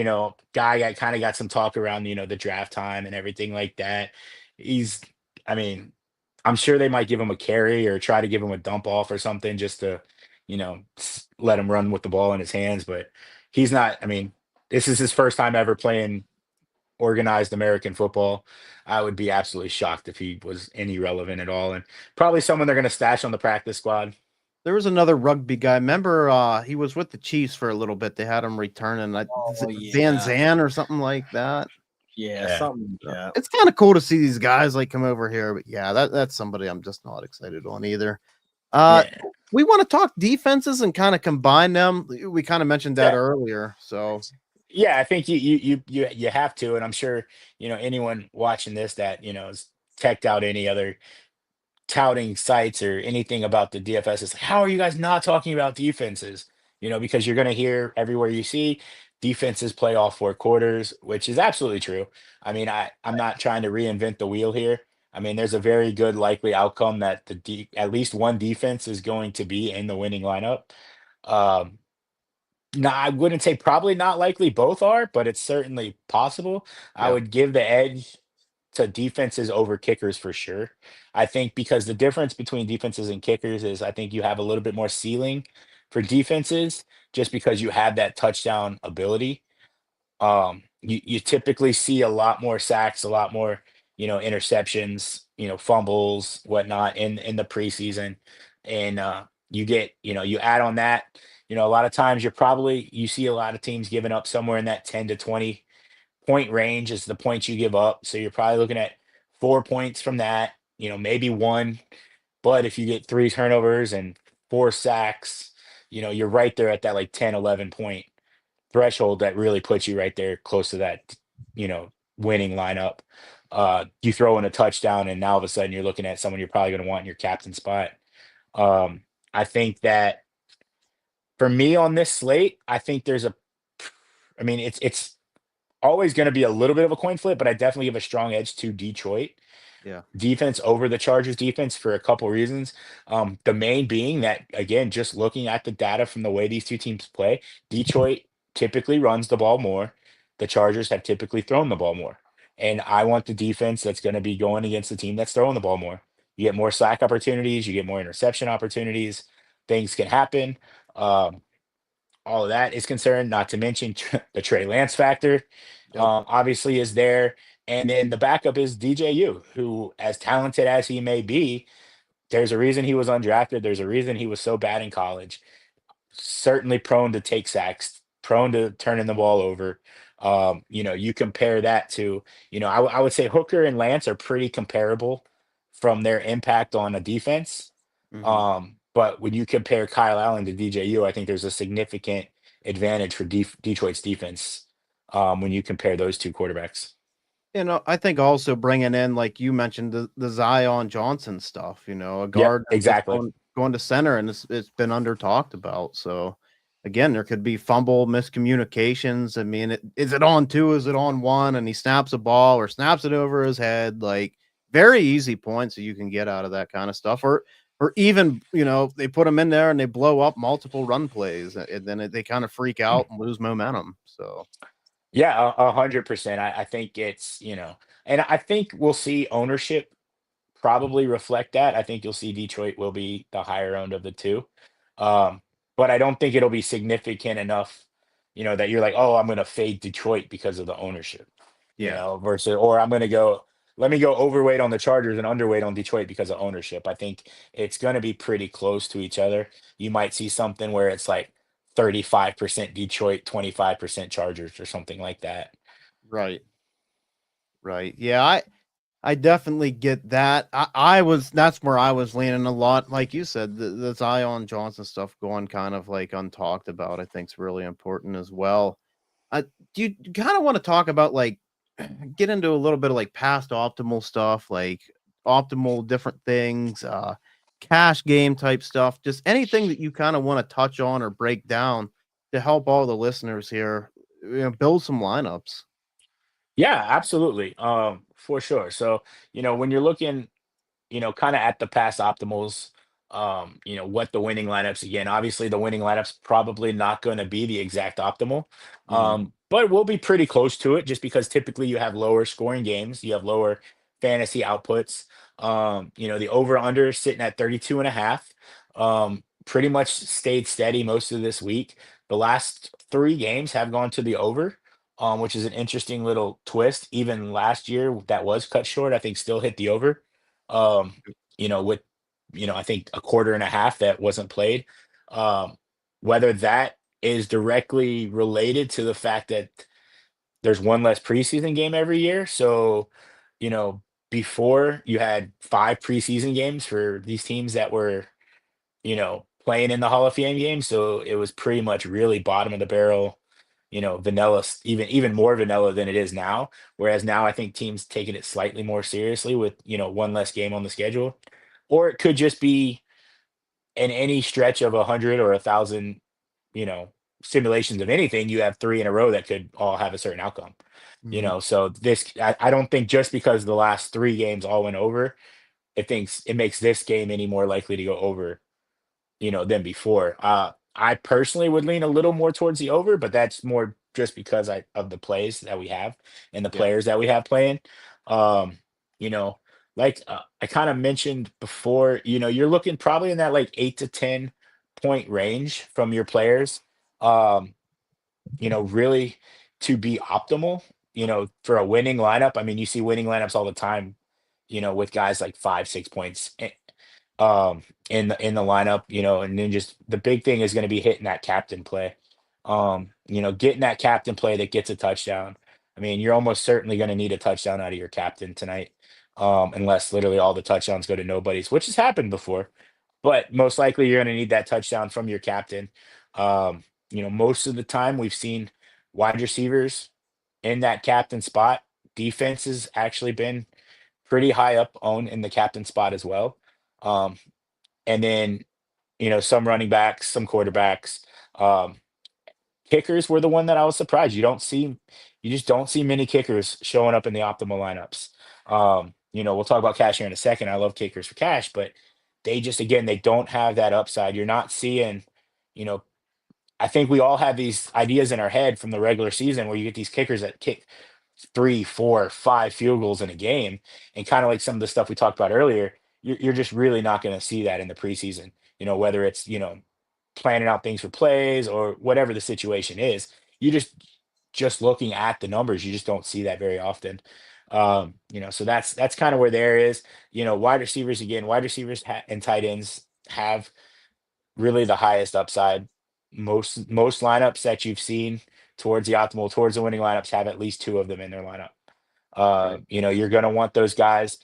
guy that kind of got some talk around, the draft time and everything like that. He's, I mean, I'm sure they might give him a carry or try to give him a dump off or something just to, let him run with the ball in his hands. But he's not, I mean, this is his first time ever playing organized American football. I would be absolutely shocked if he was any relevant at all. And probably someone they're going to stash on the practice squad. There was another rugby guy. Remember, he was with the Chiefs for a little bit. They had him returning, Van Zandt or something like that. Yeah, something. Yeah, it's kind of cool to see these guys like come over here. But yeah, that's somebody I'm just not excited on either. We want to talk defenses and kind of combine them. We kind of mentioned that earlier. So yeah, I think you have to, and I'm sure anyone watching this that has checked out any other touting sites or anything about the DFS. It's like, how are you guys not talking about defenses? Because you're going to hear everywhere you see defenses play all four quarters, which is absolutely true. I mean, I'm not trying to reinvent the wheel here. I mean, there's a very good likely outcome that at least one defense is going to be in the winning lineup. Um, no, I wouldn't say probably not likely both are, but it's certainly possible. I Yeah. would give the edge to defenses over kickers for sure. I think because the difference between defenses and kickers is I think you have a little bit more ceiling for defenses just because you have that touchdown ability. You typically see a lot more sacks, a lot more, interceptions, fumbles, whatnot in the preseason. And you get, you add on that, a lot of times you see a lot of teams giving up somewhere in that 10 to 20 point range is the points you give up. So you're probably looking at 4 points from that, maybe one. But if you get three turnovers and four sacks, you're right there at that like 10, 11 point threshold that really puts you right there close to that, winning lineup. You throw in a touchdown, and now all of a sudden you're looking at someone you're probably going to want in your captain spot. I think that for me on this slate, I think I mean, it's always going to be a little bit of a coin flip, but I definitely give a strong edge to Detroit Yeah. defense over the Chargers defense for a couple reasons. The main being that, again, just looking at the data from the way these two teams play, Detroit typically runs the ball more. The Chargers have typically thrown the ball more. And I want the defense that's going to be going against the team that's throwing the ball more. You get more sack opportunities, you get more interception opportunities, things can happen. Um, all of that is concerned, not to mention the Trey Lance factor, Yep. obviously is there. And then the backup is DJU, who, as talented as he may be, there's a reason he was undrafted. There's a reason he was so bad in college. Certainly prone to take sacks, prone to turning the ball over. You compare that to, I would say Hooker and Lance are pretty comparable from their impact on a defense. But when you compare Kyle Allen to DJU, I think there's a significant advantage for Detroit's defense when you compare those two quarterbacks. I think also bringing in, like you mentioned, the Zion Johnson stuff, a guard that's exactly. going to center, and it's been under talked about. So again, there could be fumble miscommunications. I mean, is it on two? Is it on one? And he snaps a ball or snaps it over his head. Like very easy points that you can get out of that kind of stuff. Or or even, they put them in there and they blow up multiple run plays, and then they kind of freak out and lose momentum. So Yeah, 100%. I think it's, and I think we'll see ownership probably reflect that. I think you'll see Detroit will be the higher owned of the two. Um, but I don't think it'll be significant enough, that you're like, oh, I'm going to fade Detroit because of the ownership, yeah, versus, or let me go overweight on the Chargers and underweight on Detroit because of ownership. I think it's going to be pretty close to each other. You might see something where it's like 35% Detroit, 25% Chargers or something like that. right, right. Yeah, I definitely get that. That's where I was leaning a lot. Like you said, the Zion Johnson stuff going kind of like untalked about, I think is really important as well. Do you kind of want to talk about like get into a little bit of like past optimal stuff, like optimal different things, cash game type stuff, just anything that you kind of want to touch on or break down to help all the listeners here, build some lineups. Yeah, absolutely. For sure. So, when you're looking, kind of at the past optimals, what the winning lineups again. Obviously, the winning lineups probably not going to be the exact optimal, Mhm. but we'll be pretty close to it just because typically you have lower scoring games, you have lower fantasy outputs. The over under sitting at 32 and a half. Pretty much stayed steady most of this week. The last three games have gone to the over. Which is an interesting little twist. Even last year, that was cut short. I think still hit the over um, with I think a quarter and a half that wasn't played. Um, whether that is directly related to the fact that there's one less preseason game every year. So, you know, before you had five preseason games for these teams that were, playing in the Hall of Fame game. So it was pretty much really bottom of the barrel, vanilla, even more vanilla than it is now. Whereas now I think teams taking it slightly more seriously with, one less game on the schedule. Or it could just be in any stretch of 100 or 1,000, you know, simulations of anything, you have three in a row that could all have a certain outcome. Mhm. So I don't think just because the last three games all went over, it makes this game any more likely to go over, than before. I personally would lean a little more towards the over, but that's more just because of the plays that we have and the Yeah. players that we have playing. Um, you know, I kind of mentioned before, you're looking probably in that like 8 to 10 point range from your players. Um, really to be optimal, for a winning lineup. I mean, you see winning lineups all the time, with guys like 5, 6 points in the lineup, and then just the big thing is going to be hitting that captain play. Getting that captain play that gets a touchdown. I mean, you're almost certainly going to need a touchdown out of your captain tonight, unless literally all the touchdowns go to nobodies, which has happened before. But most likely, you're going to need that touchdown from your captain. Most of the time, we've seen wide receivers in that captain spot. Defense has actually been pretty high up on in the captain spot as well. Um, and then, some running backs, some quarterbacks. Um, Kickers were the one that I was surprised. You just don't see many kickers showing up in the optimal lineups. We'll talk about cash here in a second. I love kickers for cash, but they just, again, they don't have that upside. You're not seeing, you know, I think we all have these ideas in our head from the regular season where you get these kickers that kick 3, 4, 5 field goals in a game, and kind of like some of the stuff we talked about earlier, you're just really not going to see that in the preseason. Whether it's planning out things for plays or whatever the situation is, you just looking at the numbers, you just don't see that very often. So that's kind of where there is. Wide receivers and tight ends have really the highest upside. Most lineups that you've seen towards the winning lineups have at least two of them in their lineup. Right. You're going to want those guys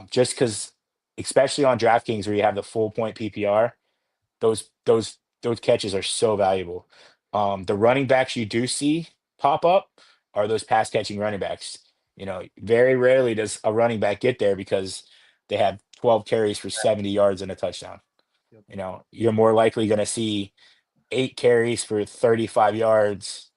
just because, especially on DraftKings where you have the full point PPR, those catches are so valuable. The running backs you do see pop up are those pass catching running backs. Very rarely does a running back get there because they have 12 carries for 70 yards and a touchdown. Yep. You're more likely going to see 8 carries for 35 yards,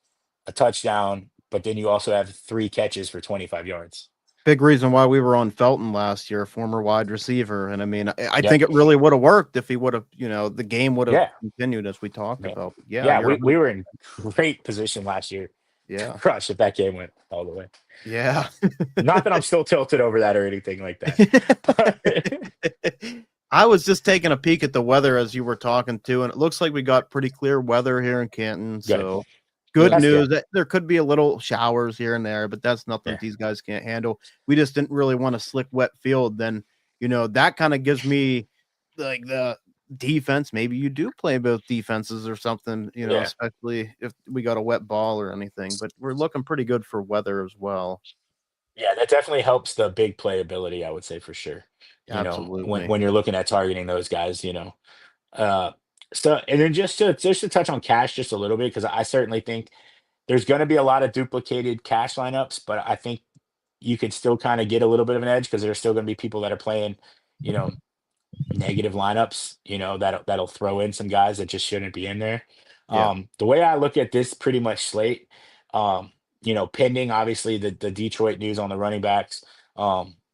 a touchdown, but then you also have 3 catches for 25 yards. Big reason why we were on Felton last year, former wide receiver. And I mean, I Yep. think it really would have worked if he would have, the game would have Yeah. continued as we talked Yeah. about. But yeah, Yeah, you're we were in great position last year to yeah. crush if that game went all the way. Yeah. Not that I'm still tilted over that or anything like that. I was just taking a peek at the weather as you were talking to, and it looks like we got pretty clear weather here in Canton. So good That's news. good. That there could be a little showers here and there, but that's nothing Yeah. these guys can't handle. We just didn't really want a slick, wet field. Then, that kind of gives me like the defense. Maybe you do play both defenses or something, Yeah. especially if we got a wet ball or anything. But we're looking pretty good for weather as well. Yeah, that definitely helps the big playability, I would say for sure. Absolutely. When you're looking at targeting those guys, Uh, so and then just to touch on cash just a little bit, because I certainly think there's going to be a lot of duplicated cash lineups, but I think you could still kind of get a little bit of an edge because there's still going to be people that are playing, you know, negative lineups, that'll throw in some guys that just shouldn't be in there. Yeah. The way I look at this pretty much slate, pending obviously the Detroit news on the running backs,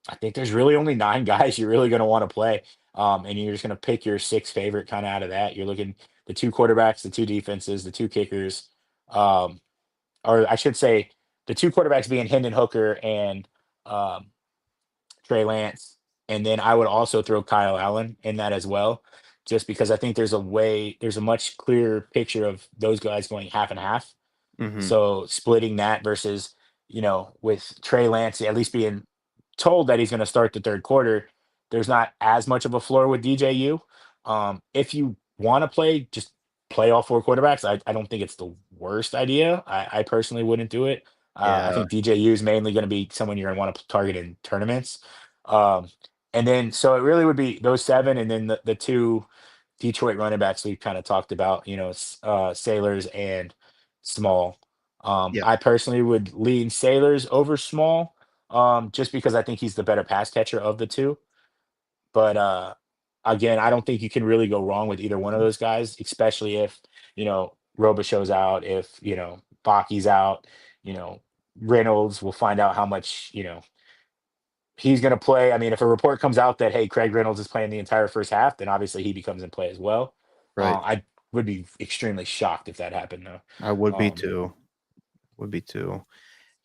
I think there's really only 9 guys you're really going to want to play. And you're just going to pick your 6 favorite kind of out of that. You're looking the 2 quarterbacks, the 2 defenses, the 2 kickers, um, or I should say the 2 quarterbacks being Hendon Hooker and um, Trey Lance, and then I would also throw Kyle Allen in that as well, just because I think there's a much clearer picture of those guys going half and half. Hmm. So splitting that versus, with Trey Lance at least being told that he's going to start the third quarter, there's not as much of a floor with DJU. If you want to play, just play all 4 quarterbacks. I don't think it's the worst idea. I personally wouldn't do it. I Yeah. think DJU is mainly going to be someone you're going to want to target in tournaments. Um, and then, so it really would be those 7, and then the 2 Detroit running backs we kind of talked about, Sailors and Small. Yeah. I personally would lean Sailors over Small, just because I think he's the better pass catcher of the 2. But again, I don't think you can really go wrong with either one of those guys, especially if, Robichaux's out, if, Baki's out, you know, Reynolds will find out how much, he's going to play. I mean, if a report comes out that, hey, Craig Reynolds is playing the entire first half, then obviously he becomes in play as well. Right. I would be extremely shocked if that happened, though. I would be too. Would be too.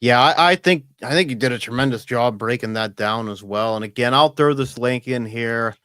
Yeah, I think you did a tremendous job breaking that down as well. And again, I'll throw this link in here,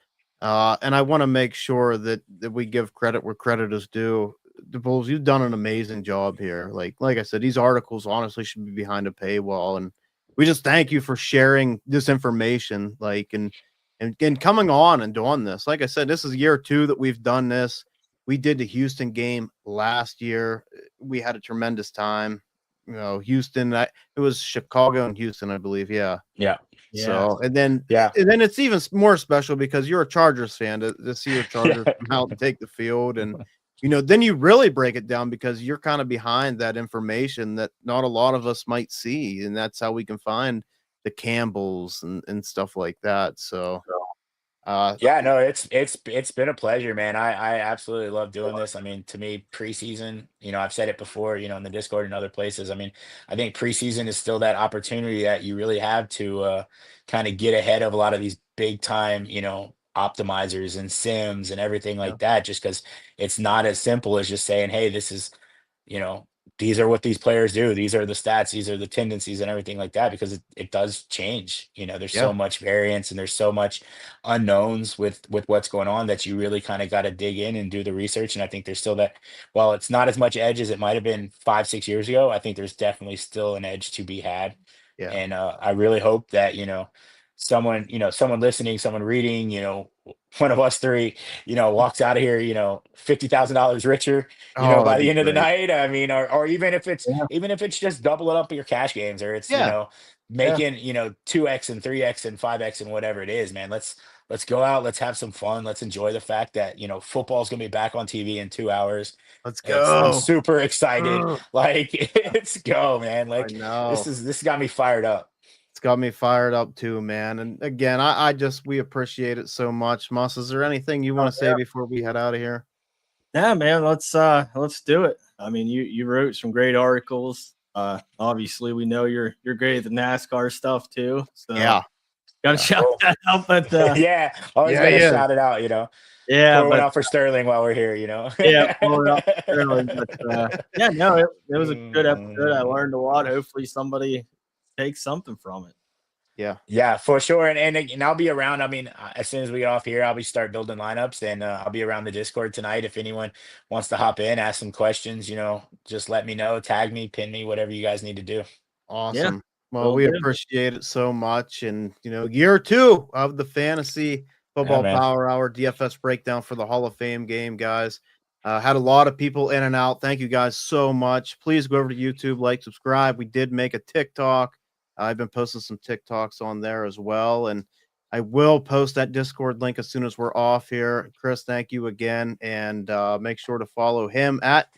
and I want to make sure that we give credit where credit is due. The Bulls, you've done an amazing job here. Like I said, these articles honestly should be behind a paywall, and we just thank you for sharing this information. And coming on and doing this. Like I said, this is year 2 that we've done this. We did the Houston game last year. We had a tremendous time. Houston. It was Chicago and Houston, I believe. Yeah. Yeah. So and then Yeah. it's even more special because you're a Chargers fan to see your Chargers come out and take the field, and then you really break it down because you're kind of behind that information that not a lot of us might see, and that's how we can find the Campbells and stuff like that. So Yeah, no, it's been a pleasure, man. I absolutely love doing this. I mean, to me, preseason, I've said it before, in the Discord and other places. I mean, I think preseason is still that opportunity that you really have to kind of get ahead of a lot of these big time, optimizers and sims and everything yeah, like that, just because it's not as simple as just saying, hey, this is, you know, these are what these players do. These are the stats. These are the tendencies and everything like that, because it does change. There's yeah, so much variance and there's so much unknowns with what's going on that you really kind of got to dig in and do the research. And I think there's still that, while it's not as much edge as it might have been 5, 6 years ago, I think there's definitely still an edge to be had. yeah. And I really hope that, someone listening, someone reading, one of us 3, walks out of here, $50,000 richer, Oh, by that'd the be end of the great. night. I mean, or even if it's, Yeah. just doubling up your cash games, or it's, Yeah, yeah. making, 2x and 3x and 5x and whatever it is, man. Let's go out, let's have some fun. Let's enjoy the fact that, football's gonna be back on TV in 2 hours. Let's I'm go. super excited. Ugh, Like, let's go, man. I Like, know. this got me fired up. It's got me fired up too, man. And again, we appreciate it so much. Mus, is there anything you want to say before we head out of here? Yeah, man, let's do it. I mean, you wrote some great articles. Obviously, we know you're great at the NASCAR stuff too. So Yeah. gotta shout that out. But yeah, always Yeah, gotta yeah. shout it out, you know. yeah, Pour one but out for Sterling while we're here, you know. yeah, pour it up early, but yeah, no, it was a good episode. I learned a lot. Hopefully, somebody takes something from it. Yeah. Yeah, for sure. And I'll be around. I mean, as soon as we get off here, I'll be start building lineups, and I'll be around the Discord tonight. If anyone wants to hop in, ask some questions, you know, just let me know, tag me, pin me, whatever you guys need to do. Awesome. Well, will we do. appreciate it so much. And, year 2 of the Fantasy Football man. Power Hour DFS breakdown for the Hall of Fame game, guys. Had a lot of people in and out. Thank you guys so much. Please go over to YouTube, like, subscribe. We did make a TikTok. I've been posting some TikToks on there as well. And I will post that Discord link as soon as we're off here. Chris, thank you again. And make sure to follow him at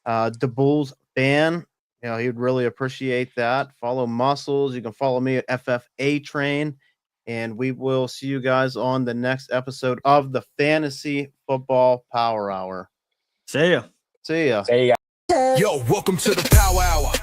the Bulls Fan. He'd really appreciate that. Follow Muscles. You can follow me at FFA Train. And we will see you guys on the next episode of the Fantasy Football Power Hour. See ya. See ya. There you go. Yo, welcome to the Power Hour.